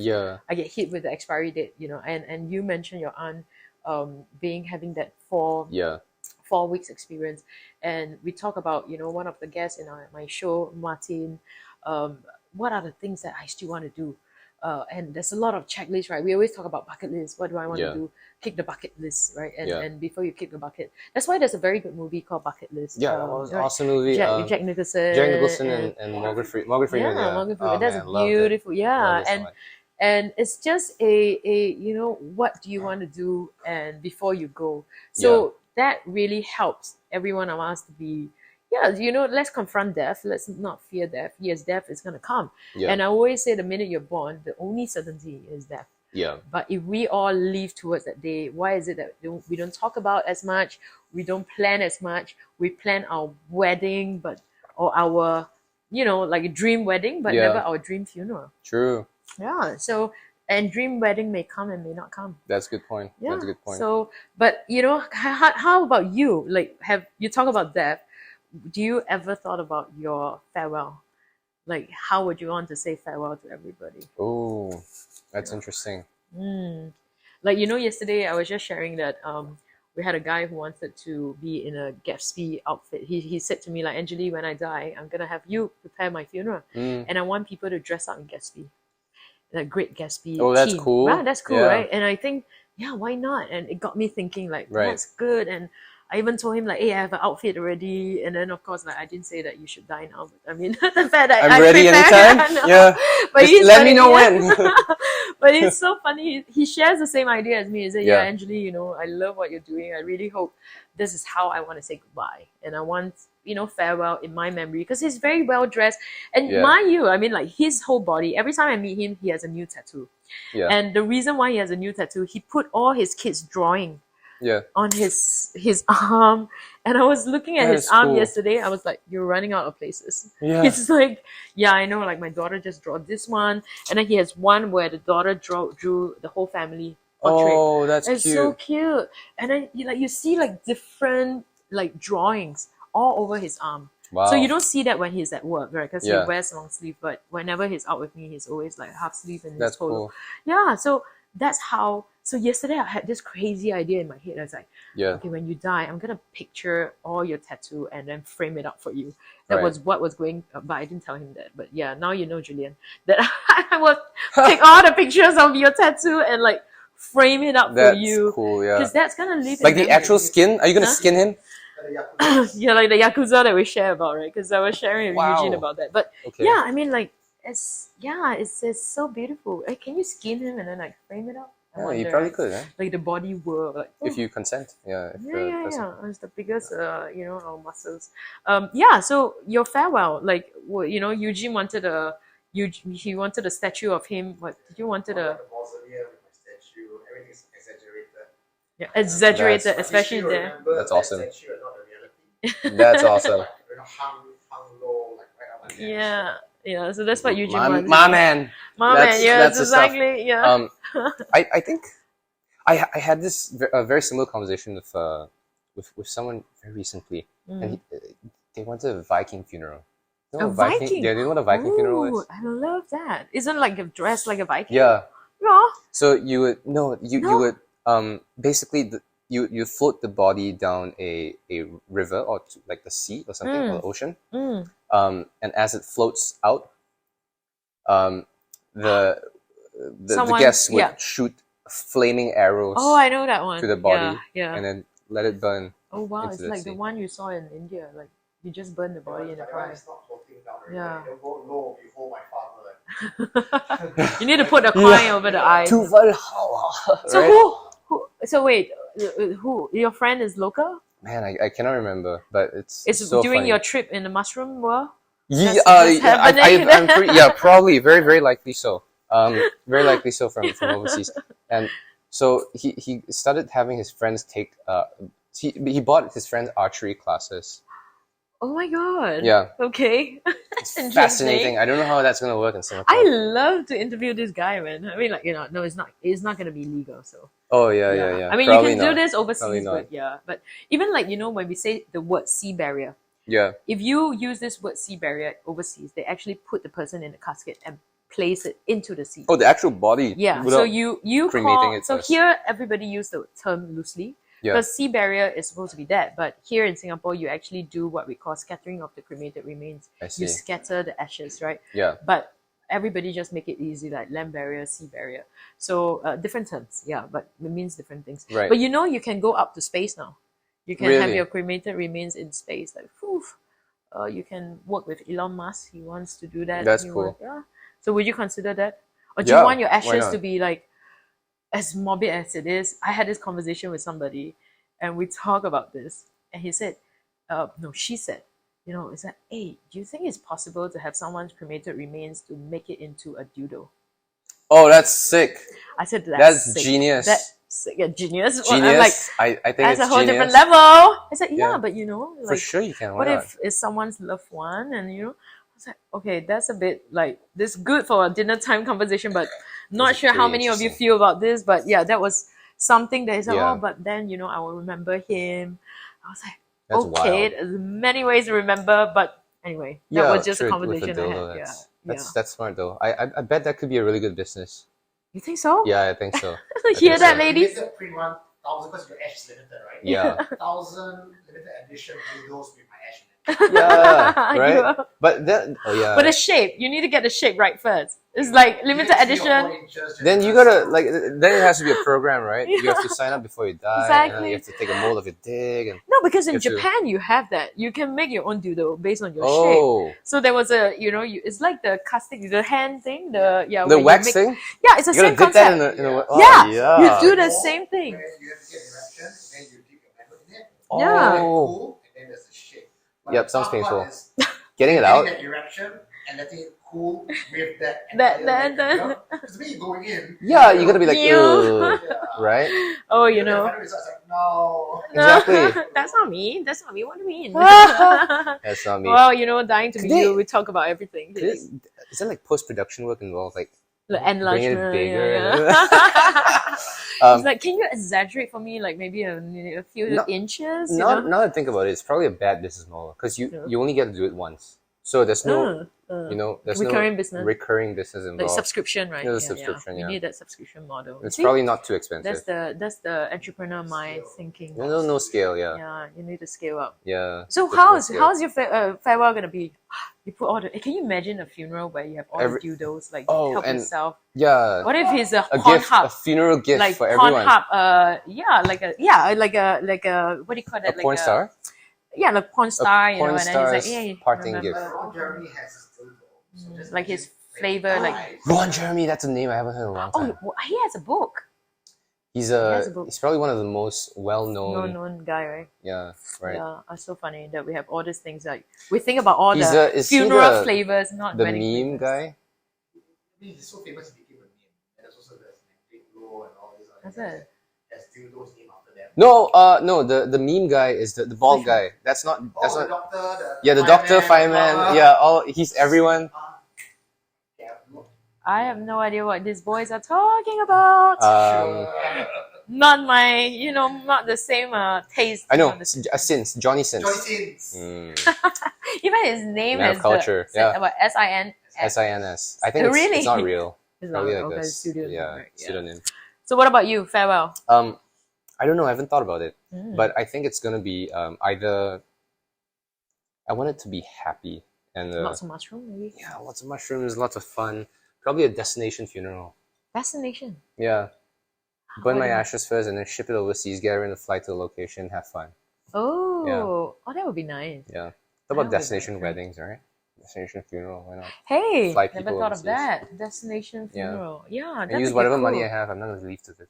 Speaker 2: I get hit with the expiry date, you know, and you mentioned your aunt having that 4 weeks experience, and we talk about, you know, one of the guests in my show, Martin, what are the things that I still want to do, and there's a lot of checklists, right? We always talk about bucket lists. What do I want to do? Kick the bucket list, right? And before you kick the bucket, that's why there's a very good movie called Bucket List.
Speaker 1: That was an awesome movie.
Speaker 2: Jack Nicholson.
Speaker 1: And Morgan Freeman.
Speaker 2: Morgan Freeman.
Speaker 1: Oh,
Speaker 2: That's
Speaker 1: man,
Speaker 2: beautiful. Yeah,
Speaker 1: so
Speaker 2: and it's just a you know, what do you want to do, and before you go. So that really helps every one of us to be, you know, let's confront death. Let's not fear death. Yes, death is going to come. And I always say the minute you're born, the only certainty is death. But if we all live towards that day, why is it that we don't talk about as much? We don't plan as much. We plan our wedding, or our, you know, like a dream wedding, but never our dream funeral.
Speaker 1: True.
Speaker 2: Yeah. So, and dream wedding may come and may not come.
Speaker 1: That's a good point.
Speaker 2: Yeah.
Speaker 1: That's a good point.
Speaker 2: So, but you know, how about you? Like, have you talk about death? Do you ever thought about your farewell? Like, how would you want to say farewell to everybody?
Speaker 1: Oh, that's interesting.
Speaker 2: Like, you know, yesterday I was just sharing that we had a guy who wanted to be in a Gatsby outfit. He said to me, like, Angjolie, when I die, I'm gonna have you prepare my funeral, and I want people to dress up in Gatsby. The Great Gatsby.
Speaker 1: Oh, that's
Speaker 2: team.
Speaker 1: cool.
Speaker 2: Right? That's cool, right? And I think, why not? And it got me thinking, like, that's good. And I even told him, like, hey, I have an outfit already. And then, of course, like, I didn't say that you should die now. But I mean, the fact that
Speaker 1: I'm ready anytime. Yeah.
Speaker 2: But
Speaker 1: just let me know when.
Speaker 2: But it's so funny. He shares the same idea as me. He said, Angjolie, you know, I love what you're doing. I really hope this is how I want to say goodbye. And I want, you know, farewell in my memory, because he's very well dressed. And mind you, I mean, like, his whole body, every time I meet him, he has a new tattoo. And the reason why he has a new tattoo, he put all his kids' drawing on his arm. And I was looking at his arm yesterday. I was like, you're running out of places. It's like, I know, like, my daughter just drew this one. And then he has one where the daughter drew the whole family portrait.
Speaker 1: Oh, that's cute.
Speaker 2: It's so cute. And then you see like different like drawings all over his arm.
Speaker 1: Wow.
Speaker 2: So you don't see that when he's at work, right? Because he wears long sleeve. But whenever he's out with me, he's always like half sleeve and his polo.
Speaker 1: Cool.
Speaker 2: Yeah. So that's how. So yesterday I had this crazy idea in my head. I was like, okay, when you die, I'm gonna picture all your tattoo and then frame it up for you. That was what was going. But I didn't tell him that. But now you know, Julian, that I will take all the pictures of your tattoo and like frame it up for you.
Speaker 1: That's cool. Yeah.
Speaker 2: Because that's gonna live.
Speaker 1: Like the actual skin. Are you gonna skin him?
Speaker 2: Yeah, like the Yakuza that we share about, right? Because I was sharing with Eugene about that. But I mean, like, it's so beautiful. Like, can you skin him and then like frame it up? I
Speaker 1: Yeah,
Speaker 2: wonder,
Speaker 1: you probably
Speaker 2: right?
Speaker 1: could, eh?
Speaker 2: Like the body whir, like
Speaker 1: If you consent. Yeah. If the person.
Speaker 2: It's the biggest, our muscles. Yeah. So your farewell, like, Eugene wanted he wanted a statue of him. What did you wanted
Speaker 5: I
Speaker 2: a?
Speaker 5: want a mausoleum with my statue. Everything's exaggerated.
Speaker 2: Yeah, exaggerated,
Speaker 1: That's-
Speaker 2: especially
Speaker 5: History will
Speaker 2: there.
Speaker 5: remember
Speaker 1: That's
Speaker 5: that
Speaker 1: awesome.
Speaker 5: statue and not the reality.
Speaker 1: That's awesome.
Speaker 5: Hung low, like right up my neck.
Speaker 2: Yeah. So that's what Eugene
Speaker 1: My,
Speaker 2: wants.
Speaker 1: my man.
Speaker 2: My
Speaker 1: That's-
Speaker 2: man, yes,
Speaker 1: that's the stuff.
Speaker 2: exactly. Yeah.
Speaker 1: I think I had this a very similar conversation with someone very recently, and they wanted a Viking funeral. You know
Speaker 2: A
Speaker 1: what
Speaker 2: Viking?
Speaker 1: Yeah, do you know what a Viking funeral
Speaker 2: Ooh,
Speaker 1: is?
Speaker 2: I love that. Isn't like a dress like a Viking?
Speaker 1: Yeah.
Speaker 2: Yeah.
Speaker 1: So you would you would basically you float the body down a river or to, like the sea or something or the ocean. And as it floats out, the guests would shoot flaming arrows
Speaker 2: Oh, I know that one.
Speaker 1: to the body
Speaker 2: Yeah.
Speaker 1: and then let it burn.
Speaker 2: Oh wow,
Speaker 1: into
Speaker 2: it's
Speaker 1: the
Speaker 2: like
Speaker 1: sea.
Speaker 2: the one you saw in India. Like you just burn the body in the
Speaker 5: That one
Speaker 2: fire.
Speaker 5: is not floating down the
Speaker 2: Yeah.
Speaker 5: river. Don't go low, behold my father.
Speaker 2: You need to put a coin over the eye.
Speaker 1: To Valhalla.
Speaker 2: So
Speaker 1: right?
Speaker 2: who? So wait, who? Your friend is local?
Speaker 1: Man, I cannot remember, but it's
Speaker 2: It's
Speaker 1: so
Speaker 2: during
Speaker 1: funny.
Speaker 2: your trip in the mushroom world.
Speaker 1: Yeah,
Speaker 2: that's happening.
Speaker 1: I'm pretty, yeah, probably very likely so. Very likely so from overseas. And so he started having his friends take he bought his friends archery classes.
Speaker 2: Oh my god.
Speaker 1: Yeah,
Speaker 2: Okay.
Speaker 1: it's
Speaker 2: Interesting.
Speaker 1: fascinating. I don't know how that's gonna work in Singapore.
Speaker 2: I love to interview this guy, man. I mean, like, no, it's not. It's not gonna be legal, so.
Speaker 1: Oh yeah.
Speaker 2: I mean,
Speaker 1: Probably
Speaker 2: you can
Speaker 1: not.
Speaker 2: do this
Speaker 1: Probably
Speaker 2: overseas,
Speaker 1: not.
Speaker 2: but yeah. But even like, when we say the word sea barrier,
Speaker 1: Yeah,
Speaker 2: if you use this word sea barrier overseas, they actually put the person in a casket and place it into the sea.
Speaker 1: oh, the actual body.
Speaker 2: Yeah.
Speaker 1: without-
Speaker 2: So you
Speaker 1: cremating
Speaker 2: call.
Speaker 1: it
Speaker 2: So
Speaker 1: first.
Speaker 2: here, everybody use the term loosely.
Speaker 1: Yeah.
Speaker 2: Because sea barrier is supposed to be that, but here in Singapore, you actually do what we call scattering of the cremated remains.
Speaker 1: I see.
Speaker 2: You scatter the ashes, right?
Speaker 1: Yeah.
Speaker 2: But everybody just make it easy, like land barrier, sea barrier. So different terms, yeah, but it means different things.
Speaker 1: Right.
Speaker 2: But you can go up to space now. You can have
Speaker 1: Really?
Speaker 2: your cremated remains in space, like poof. You can work with Elon Musk. He wants to do that.
Speaker 1: That's cool.
Speaker 2: Yeah. So would you consider that, or do you
Speaker 1: Yeah,
Speaker 2: want your
Speaker 1: why
Speaker 2: ashes
Speaker 1: not?
Speaker 2: to be like as morbid as it is? I had this conversation with somebody, and we talk about this, and he said, no, she said, is that, hey, do you think it's possible to have someone's cremated remains to make it into a dildo?
Speaker 1: Oh, that's sick.
Speaker 2: I said,
Speaker 1: That's
Speaker 2: sick.
Speaker 1: genius.
Speaker 2: That's sick. Yeah, genius. Well,
Speaker 1: Genius.
Speaker 2: I'm like,
Speaker 1: I think
Speaker 2: that's
Speaker 1: it's
Speaker 2: a whole
Speaker 1: genius.
Speaker 2: different level. I said,
Speaker 1: Yeah.
Speaker 2: but
Speaker 1: For
Speaker 2: like,
Speaker 1: sure you can. Why
Speaker 2: what
Speaker 1: not?
Speaker 2: if it's someone's loved one, and I was like, okay, that's a bit like this good for a dinner time conversation, but not
Speaker 1: That's
Speaker 2: sure how
Speaker 1: pretty
Speaker 2: many of you
Speaker 1: interesting.
Speaker 2: feel about this. But yeah, that was something that he said,
Speaker 1: Yeah.
Speaker 2: oh, but then I will remember him. I was like,
Speaker 1: That's
Speaker 2: okay,
Speaker 1: wild.
Speaker 2: there's many ways to remember, but anyway, that was just a
Speaker 1: true, with
Speaker 2: conversation I
Speaker 1: dildo,
Speaker 2: had.
Speaker 1: That's smart though. I bet that could be a really good business.
Speaker 2: You think so?
Speaker 1: Yeah, I think so.
Speaker 2: Hear
Speaker 1: think
Speaker 2: that,
Speaker 1: so.
Speaker 2: ladies?
Speaker 5: Limited print 1,000 because your ash is limited, right?
Speaker 1: Yeah.
Speaker 5: 1,000 limited edition windows with my ash in it.
Speaker 1: Yeah, right?
Speaker 2: You-
Speaker 1: But then, yeah.
Speaker 2: But the shape, you need to get the shape right first. It's like limited
Speaker 5: Give it 3 or 4
Speaker 2: edition.
Speaker 5: inches, just
Speaker 1: Then you
Speaker 5: because-
Speaker 1: gotta, like, then it has to be a program, right? You have to sign up before you die. And then
Speaker 2: Exactly.
Speaker 1: you have to take a mold of your dick. And,
Speaker 2: No, because in
Speaker 1: You have to-
Speaker 2: Japan you have that. You can make your own dildo based on your shape.
Speaker 1: oh,
Speaker 2: So there was it's like the casting, the hand thing, where
Speaker 1: the
Speaker 2: you
Speaker 1: wax
Speaker 2: make-
Speaker 1: thing?
Speaker 2: Yeah, it's the
Speaker 1: You gotta
Speaker 2: same
Speaker 1: dip
Speaker 2: concept.
Speaker 1: that in a oh,
Speaker 2: Yeah,
Speaker 1: yeah.
Speaker 2: you do the
Speaker 5: Or
Speaker 2: same thing.
Speaker 5: where you have to get erection, and then you dip your magnet in it.
Speaker 2: Yeah.
Speaker 1: Oh.
Speaker 5: Cool, and then there's the shape. But
Speaker 1: Yep,
Speaker 5: the
Speaker 1: sounds
Speaker 5: tough part
Speaker 1: painful.
Speaker 5: is
Speaker 1: Getting it
Speaker 5: getting
Speaker 1: out?
Speaker 5: that erection and letting it cool with that
Speaker 2: That-
Speaker 5: entire
Speaker 2: that-
Speaker 5: leg, because me going in.
Speaker 1: Yeah, you gotta be like,
Speaker 2: You.
Speaker 1: ugh,
Speaker 5: Yeah.
Speaker 1: right?
Speaker 2: Oh,
Speaker 5: The final result's like, no.
Speaker 1: Exactly.
Speaker 2: That's not me. That's not me. What do you mean?
Speaker 1: That's not me.
Speaker 2: Well, dying to be
Speaker 1: Could they-
Speaker 2: you, we talk about everything.
Speaker 1: Is there like post-production work involved? Like,
Speaker 2: The
Speaker 1: bring
Speaker 2: enlargement.
Speaker 1: it bigger?
Speaker 2: Yeah.
Speaker 1: Um,
Speaker 2: It's like, can you exaggerate for me, like maybe a few
Speaker 1: No-
Speaker 2: inches? You
Speaker 1: now,
Speaker 2: know?
Speaker 1: now that I think about it, it's probably a bad business model because
Speaker 2: Yeah.
Speaker 1: you only get to do it once. So there's no, there's
Speaker 2: Recurring
Speaker 1: no
Speaker 2: business.
Speaker 1: recurring business
Speaker 2: Like
Speaker 1: involved.
Speaker 2: subscription, right?
Speaker 1: Yeah, the
Speaker 2: Yeah,
Speaker 1: subscription,
Speaker 2: We
Speaker 1: yeah.
Speaker 2: need that subscription model.
Speaker 1: It's
Speaker 2: See?
Speaker 1: probably not too expensive.
Speaker 2: That's the entrepreneur mind thinking.
Speaker 1: No scale, yeah.
Speaker 2: Yeah, you need to scale up.
Speaker 1: Yeah.
Speaker 2: So
Speaker 1: there's no scale.
Speaker 2: how's your farewell gonna be? You put all the. Can you imagine a funeral where you have all
Speaker 1: Every-
Speaker 2: the dildos, like
Speaker 1: Oh,
Speaker 2: help
Speaker 1: and-
Speaker 2: yourself?
Speaker 1: Yeah.
Speaker 2: What if it's a
Speaker 1: A
Speaker 2: porn
Speaker 1: gift,
Speaker 2: hub?
Speaker 1: a funeral gift
Speaker 2: Like
Speaker 1: for
Speaker 2: porn
Speaker 1: everyone.
Speaker 2: hub, like a what do you call that?
Speaker 1: A porn star?
Speaker 2: Yeah, like porn star,
Speaker 1: porn
Speaker 2: and then he's like,
Speaker 1: star's
Speaker 2: hey,
Speaker 1: parting
Speaker 2: remember?
Speaker 1: gift.
Speaker 5: Ron Jeremy has his dildo. So just
Speaker 2: Like his
Speaker 5: imagine,
Speaker 2: flavor, like-
Speaker 5: eyes.
Speaker 1: Ron Jeremy, that's a name I haven't heard in a long time.
Speaker 2: Oh, well, he has a book.
Speaker 1: He's
Speaker 2: has a book.
Speaker 1: he's probably one of the most well-known.
Speaker 2: known guy, right?
Speaker 1: Yeah, right.
Speaker 2: Yeah, it's so funny that we have all these things like we think about all
Speaker 1: Is
Speaker 2: the
Speaker 1: he
Speaker 2: funeral flavors, not
Speaker 1: the
Speaker 2: wedding
Speaker 1: meme
Speaker 2: flavors.
Speaker 1: guy?
Speaker 5: He's so famous he became a meme. And there's also there's like Big Blow and all these
Speaker 2: That's
Speaker 5: other guys
Speaker 2: it.
Speaker 5: that still those named after them.
Speaker 1: No, the meme guy is the bald guy. That's not
Speaker 5: Oh, the
Speaker 1: not.
Speaker 5: doctor,
Speaker 1: Yeah, the doctor, fireman. Yeah, he's everyone.
Speaker 5: Yeah, look,
Speaker 2: I have no idea what these boys are talking about. Not my, not the same taste.
Speaker 1: I know.
Speaker 2: Sins.
Speaker 1: Johnny Sins.
Speaker 5: Johnny Sins.
Speaker 2: Even his name
Speaker 1: Man of
Speaker 2: has
Speaker 1: culture.
Speaker 2: the
Speaker 1: Yeah.
Speaker 2: SIN.
Speaker 1: SINS. I think
Speaker 2: Really?
Speaker 1: it's not real.
Speaker 2: It's
Speaker 1: Probably
Speaker 2: not
Speaker 1: like
Speaker 2: okay,
Speaker 1: a
Speaker 2: pseudonym,
Speaker 1: yeah,
Speaker 2: right? Yeah.
Speaker 1: pseudonym.
Speaker 2: So what about you? Farewell.
Speaker 1: I don't know. I haven't thought about it, but I think it's gonna be either. I want it to be happy and
Speaker 2: Lots of mushroom, maybe.
Speaker 1: yeah, lots of mushrooms, lots of fun. Probably a destination funeral.
Speaker 2: Destination.
Speaker 1: Yeah, burn my
Speaker 2: do you-
Speaker 1: ashes first and then ship it overseas. Get her in a flight to the location. Have fun.
Speaker 2: Oh, that would be nice.
Speaker 1: Yeah. What
Speaker 2: That
Speaker 1: about
Speaker 2: would be
Speaker 1: destination
Speaker 2: very
Speaker 1: weddings, right? Destination funeral. Why not?
Speaker 2: Hey,
Speaker 1: Fly
Speaker 2: never
Speaker 1: people
Speaker 2: thought of
Speaker 1: overseas.
Speaker 2: that. Destination
Speaker 1: Yeah.
Speaker 2: funeral. Yeah,
Speaker 1: And
Speaker 2: that'd
Speaker 1: use
Speaker 2: be
Speaker 1: whatever
Speaker 2: cool.
Speaker 1: money I have. I'm not gonna leave to the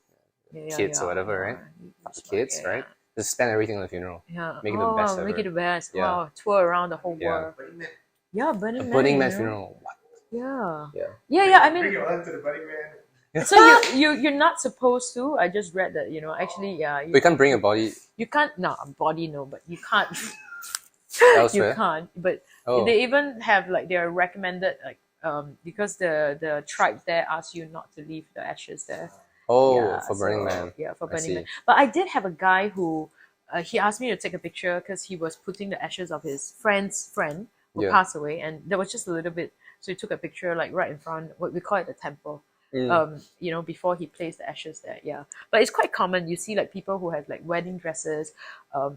Speaker 1: kids or whatever, right?
Speaker 2: That's
Speaker 1: The kids,
Speaker 2: yeah,
Speaker 1: right? Just spend everything on the funeral.
Speaker 2: Yeah.
Speaker 1: Make it the best
Speaker 2: Make
Speaker 1: ever.
Speaker 2: it the best.
Speaker 1: Yeah.
Speaker 2: Wow, tour around the whole
Speaker 1: Yeah.
Speaker 2: world.
Speaker 5: Burning Man.
Speaker 2: Yeah, Burning
Speaker 1: A
Speaker 2: Man.
Speaker 1: Burning Man
Speaker 2: you know?
Speaker 1: funeral. What?
Speaker 2: Yeah.
Speaker 1: Yeah.
Speaker 2: Yeah. I
Speaker 5: Bring
Speaker 2: mean,
Speaker 5: your aunt to the Burning Man.
Speaker 2: so you're not supposed to. I just read that actually
Speaker 1: We can't bring a body
Speaker 2: you can't no body no, but you can't
Speaker 1: elsewhere.
Speaker 2: you can't. But
Speaker 1: Oh.
Speaker 2: they even have like their recommended like because the tribe there ask you not to leave the ashes there.
Speaker 1: Oh,
Speaker 2: Yeah,
Speaker 1: for Burning
Speaker 2: so,
Speaker 1: Man.
Speaker 2: Yeah, for
Speaker 1: I
Speaker 2: Burning
Speaker 1: see.
Speaker 2: Man. But I did have a guy who he asked me to take a picture because he was putting the ashes of his friend's friend who
Speaker 1: Yeah.
Speaker 2: passed away, and there was just a little bit. So he took a picture like right in front, what we call it the temple. Before he placed the ashes there. Yeah, but it's quite common. You see like people who have like wedding dresses.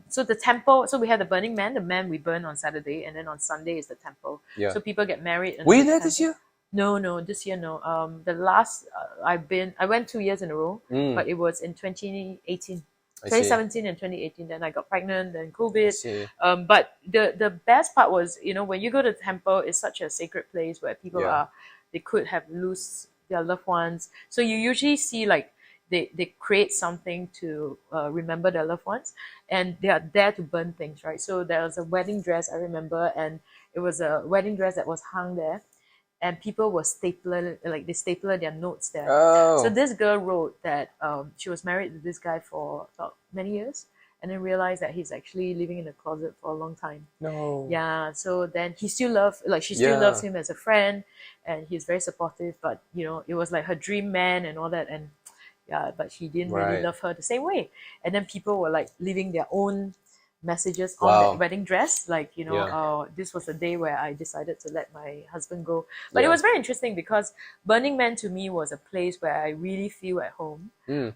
Speaker 2: So the temple. So we had the Burning Man. The man we burn on Saturday, and then on Sunday is the temple.
Speaker 1: Yeah.
Speaker 2: So people get married. And
Speaker 1: Were you
Speaker 2: the
Speaker 1: there this
Speaker 2: temple-
Speaker 1: year?
Speaker 2: No, this year no. The last I went 2 years in a row, but it was in 2018.
Speaker 1: I see.
Speaker 2: 2017 and 2018, then I got pregnant, then
Speaker 1: I
Speaker 2: COVID.
Speaker 1: see.
Speaker 2: But the best part was, when you go to the temple, it's such a sacred place where people
Speaker 1: Yeah.
Speaker 2: they could have lose their loved ones. So you usually see like they create something to remember their loved ones, and they are there to burn things, right? So there was a wedding dress I remember, and it was a wedding dress that was hung there, and people were they stapler their notes there.
Speaker 1: Oh.
Speaker 2: So this girl wrote that she was married to this guy for about many years, and then realized that he's actually living in the closet for a long time.
Speaker 1: No.
Speaker 2: Yeah. So then she still loves him as a friend, and he's very supportive. But it was like her dream man and all that, and yeah, but he didn't really
Speaker 1: Right.
Speaker 2: love her the same way. And then people were like leaving their own messages on
Speaker 1: Wow.
Speaker 2: that wedding dress, like
Speaker 1: Yeah.
Speaker 2: this was the day where I decided to let my husband go. But it
Speaker 1: Yeah.
Speaker 2: was very interesting because Burning Man to me was a place where I really feel at home.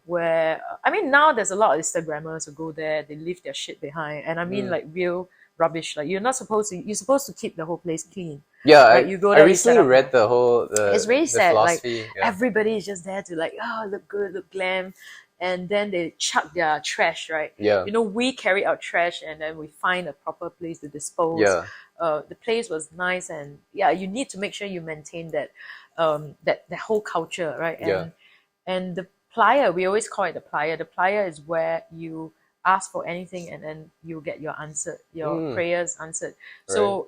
Speaker 2: Where now there's a lot of Instagrammers who go there, they leave their shit behind, and I mean like real rubbish. Like you're supposed to keep the whole place clean.
Speaker 1: Yeah,
Speaker 2: Right, you go
Speaker 1: I
Speaker 2: there, you set
Speaker 1: recently
Speaker 2: up-
Speaker 1: read the whole
Speaker 2: It's really
Speaker 1: the
Speaker 2: sad. Like
Speaker 1: philosophy. Yeah.
Speaker 2: everybody is just there to like, look good, look glam, and then they chuck their trash, right?
Speaker 1: Yeah.
Speaker 2: We carry our trash and then we find a proper place to dispose.
Speaker 1: Yeah.
Speaker 2: The place was nice, and yeah, you need to make sure you maintain that that whole culture, right? And the plier, we always call it the plier. The plier is where you ask for anything and then you get your prayers answered. So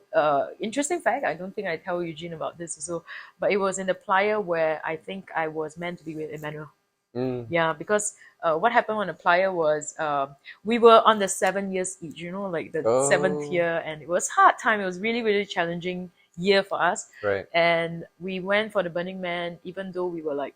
Speaker 2: interesting fact, I don't think I tell Eugene about this also, but it was in the plier where I think I was meant to be with Emmanuel. Yeah, because what happened on the plier was we were on the 7 years each, like the seventh year, and it was hard time. It was really, really challenging year for us.
Speaker 1: Right.
Speaker 2: And we went for the Burning Man, even though we were like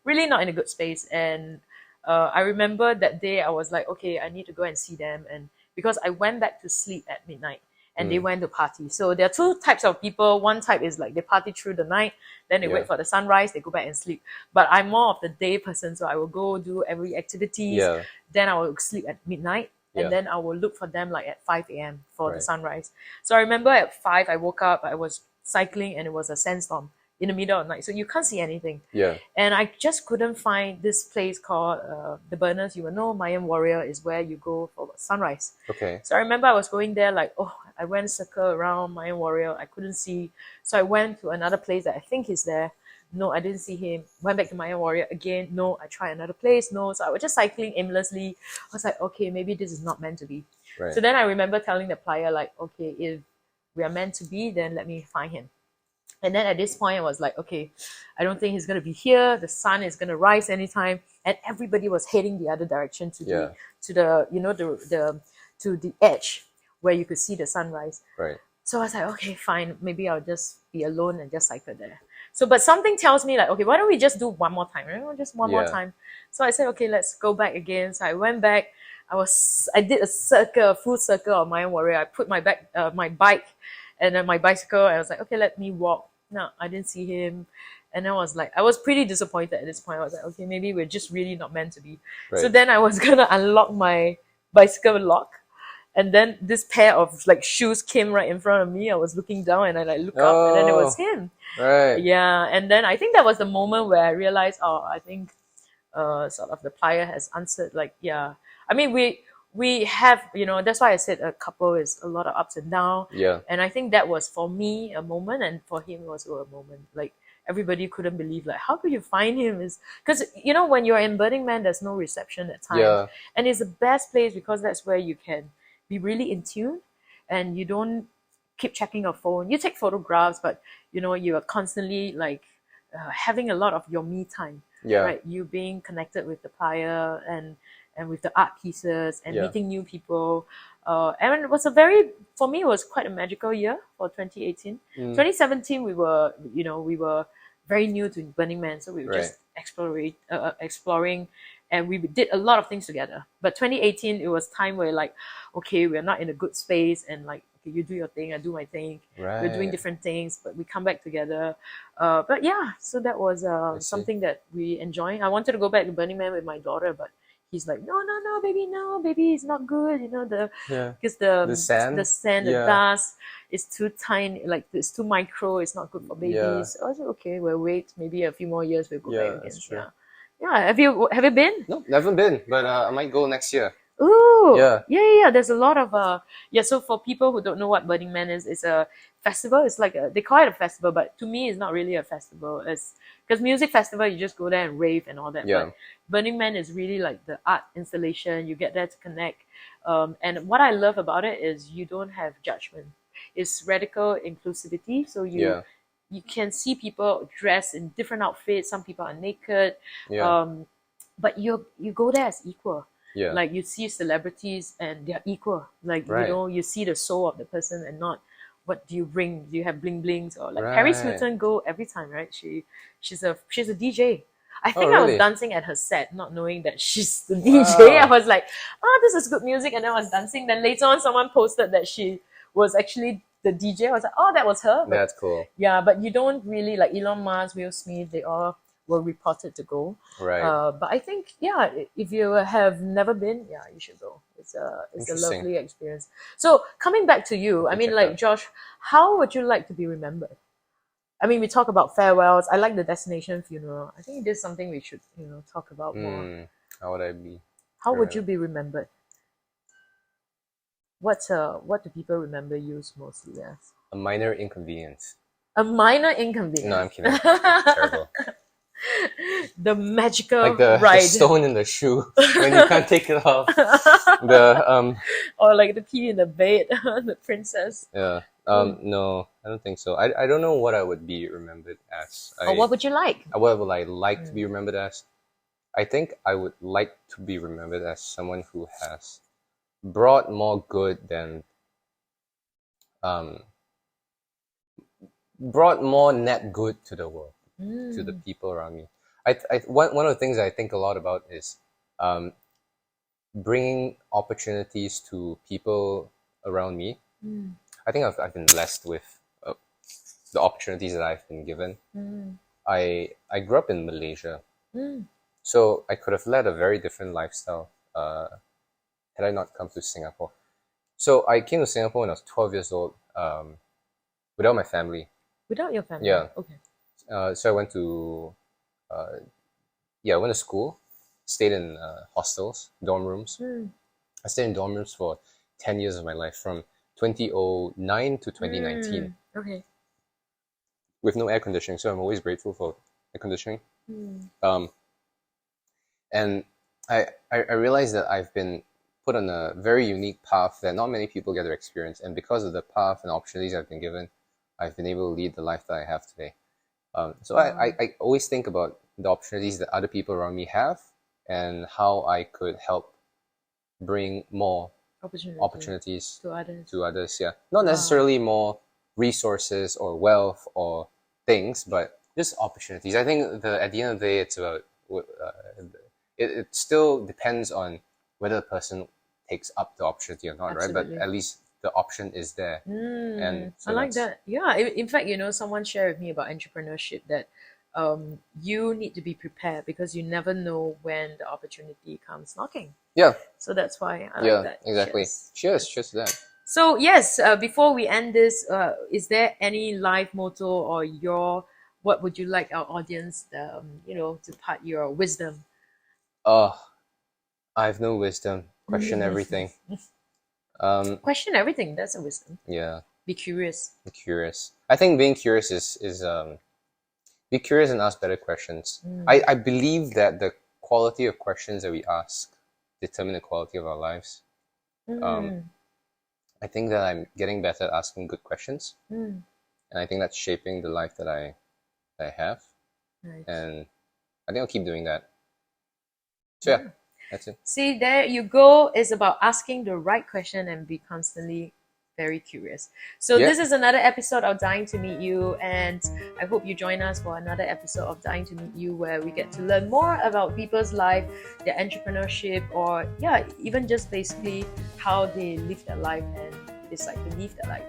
Speaker 2: really not in a good space. And I remember that day I was like, okay, I need to go and see them. And because I went back to sleep at midnight and they went to party. So there are two types of people. One type is like they party through the night, then they wait for the sunrise, they go back and sleep. But I'm more of the day person, so I will go do every activities.
Speaker 1: Yeah.
Speaker 2: Then I will sleep at midnight. And
Speaker 1: Yeah.
Speaker 2: then I will look for them like at 5 a.m. for the
Speaker 1: Right.
Speaker 2: sunrise. So I remember at 5, I woke up, I was cycling, and it was a sandstorm in the middle of the night. So you can't see anything.
Speaker 1: Yeah.
Speaker 2: And I just couldn't find this place called the Burners. You will know Mayan Warrior is where you go for sunrise.
Speaker 1: Okay.
Speaker 2: So I remember I was going there like, I went circle around Mayan Warrior. I couldn't see. So I went to another place that I think is there. No, I didn't see him. Went back to my warrior again. No, I tried another place. No, so I was just cycling aimlessly. I was like, okay, maybe this is not meant to be.
Speaker 1: Right.
Speaker 2: So then I remember telling the plier, like, okay, if we are meant to be, then let me find him. And then at this point, I was like, okay, I don't think he's going to be here. The sun is going to rise anytime. And everybody was heading the other direction to the edge where you could see the sunrise.
Speaker 1: Right.
Speaker 2: So I was like, okay, fine. Maybe I'll just be alone and just cycle there. So, but something tells me like, okay, why don't we just do one more time? Right? Just one more time. So I said, okay, let's go back again. So I went back. I did a full circle of my warrior. I put my bike and then my bicycle. I was like, okay, let me walk. No, I didn't see him. And I was like, I was pretty disappointed at this point. I was like, okay, maybe we're just really not meant to be.
Speaker 1: Right.
Speaker 2: So then I was gonna unlock my bicycle lock. And then this pair of like shoes came right in front of me. I was looking down and I like looked up and then it was him.
Speaker 1: Right.
Speaker 2: Yeah. And then I think that was the moment where I realized, I think sort of the plier has answered, like, yeah. I mean, we have, that's why I said a couple is a lot of ups and downs.
Speaker 1: Yeah.
Speaker 2: And I think that was for me a moment, and for him also a moment. Like, everybody couldn't believe, like, how could you find him? Is because when you're in Burning Man, there's no reception at times.
Speaker 1: Yeah.
Speaker 2: And it's the best place because that's where you can be really in tune and you don't keep checking your phone. You take photographs, but you are constantly like having a lot of your me time.
Speaker 1: Yeah.
Speaker 2: Right. You being connected with the plier and with the art pieces and meeting new people. And it was for me, it was quite a magical year for 2018. 2017, we were very new to Burning Man. So we were just exploring and we did a lot of things together. But 2018, it was time where like, okay, we're not in a good space and like, okay, you do your thing, I do my thing.
Speaker 1: Right.
Speaker 2: We're doing different things, but we come back together. But yeah, so that was something that we enjoy. I wanted to go back to Burning Man with my daughter, but he's like, no, baby, it's not good. Because the sand, the dust is too tiny, like it's too micro. It's not good for babies.
Speaker 1: Yeah.
Speaker 2: So I said, okay, we'll wait. Maybe a few more years we'll go back again.
Speaker 1: That's true.
Speaker 2: Yeah. Have you been?
Speaker 1: No, never been, but I might go next year.
Speaker 2: Ooh.
Speaker 1: Yeah.
Speaker 2: There's a lot of so for people who don't know what Burning Man is, it's a festival. It's like they call it a festival, but to me, it's not really a festival. It's because music festival, you just go there and rave and all that.
Speaker 1: Yeah.
Speaker 2: But Burning Man is really like the art installation. You get there to connect. And what I love about it is you don't have judgment. It's radical inclusivity. So you can see people dressed in different outfits. Some people are naked.
Speaker 1: Yeah.
Speaker 2: But you go there as equal.
Speaker 1: Yeah.
Speaker 2: Like you see celebrities and they're equal. Like, you see the soul of the person and not what do you bring? Do you have bling blings or like Paris Hilton go every time, right? She's a DJ. I think I was dancing at her set, not knowing that she's the DJ. I was like, this is good music, and then I was dancing. Then later on, someone posted that she was actually the DJ. I was like, that was her. But,
Speaker 1: that's cool.
Speaker 2: Yeah, but you don't really like Elon Musk, Will Smith. They all were reported to go.
Speaker 1: Right.
Speaker 2: But I think, if you have never been, you should go. It's a lovely experience. So coming back to you, I mean, like Josh, how would you like to be remembered? I mean, we talk about farewells. I like the destination funeral. I think it is something we should, talk about more.
Speaker 1: How would I be?
Speaker 2: How would you be remembered? What do people remember you mostly as?
Speaker 1: A minor inconvenience.
Speaker 2: A minor inconvenience.
Speaker 1: No, I'm kidding. Terrible.
Speaker 2: The magical
Speaker 1: like the
Speaker 2: ride.
Speaker 1: stone in the shoe when you can't take it off.
Speaker 2: Or like the pee in the bed, the princess.
Speaker 1: Yeah. No, I don't think so. I don't know what I would be remembered as.
Speaker 2: Or what would you like?
Speaker 1: What would I like to be remembered as? I think I would like to be remembered as someone who has brought more good than brought more net good to the world, to the people around me. One of the things I think a lot about is bringing opportunities to people around me. I think I've been blessed with the opportunities that I've been given. I grew up in Malaysia, so I could have led a very different lifestyle had I not come to Singapore. So I came to Singapore when I was 12 years old, without my family.
Speaker 2: Without your family?
Speaker 1: Yeah.
Speaker 2: Okay.
Speaker 1: So I went to school, stayed in hostels, dorm rooms. I stayed in dorm rooms for 10 years of my life, from 2009 to 2019.
Speaker 2: Okay.
Speaker 1: With no air conditioning, so I'm always grateful for air conditioning.
Speaker 2: Mm.
Speaker 1: And I realized that I've been put on a very unique path that not many people get to experience. And because of the path and opportunities I've been given, I've been able to lead the life that I have today. So I always think about the opportunities that other people around me have and how I could help bring more opportunities
Speaker 2: to others.
Speaker 1: to others. Yeah, not necessarily more resources or wealth or things, but just opportunities. I think at the end of the day, it's about it still depends on whether the person takes up the opportunity or not, right? But
Speaker 2: Absolutely.
Speaker 1: at least the option is there. And so
Speaker 2: I like that. Yeah. In fact, someone shared with me about entrepreneurship that you need to be prepared because you never know when the opportunity comes knocking.
Speaker 1: Yeah.
Speaker 2: So that's why I
Speaker 1: Yeah,
Speaker 2: like that.
Speaker 1: exactly. Cheers to that.
Speaker 2: So yes, before we end this, is there any life motto or what would you like our audience, to part your wisdom?
Speaker 1: I have no wisdom. Question everything.
Speaker 2: Question everything. That's a wisdom.
Speaker 1: Yeah.
Speaker 2: Be curious.
Speaker 1: Be curious. I think being curious is be curious and ask better questions. I believe that the quality of questions that we ask determine the quality of our lives. I think that I'm getting better at asking good questions, and I think that's shaping the life that I have.
Speaker 2: Nice.
Speaker 1: And I think I'll keep doing that. So yeah, that's it.
Speaker 2: See, there you go. It's about asking the right question and be constantly very curious. So this is another episode of Dying to Meet You, and I hope you join us for another episode of Dying to Meet You, where we get to learn more about people's life, their entrepreneurship, or even just basically how they live their life and decide to live their life.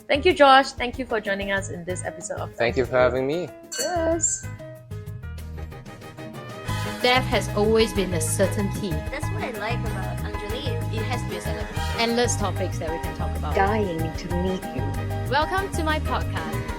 Speaker 2: Thank you, Josh. Thank you for joining us in this episode of
Speaker 1: Thank you for having me.
Speaker 2: Yes.
Speaker 3: Death has always been a certainty.
Speaker 4: That's what I like about Angjolie. It has to be a celebration.
Speaker 3: Endless topics that we can talk about.
Speaker 6: Dying to meet you.
Speaker 3: Welcome to my podcast.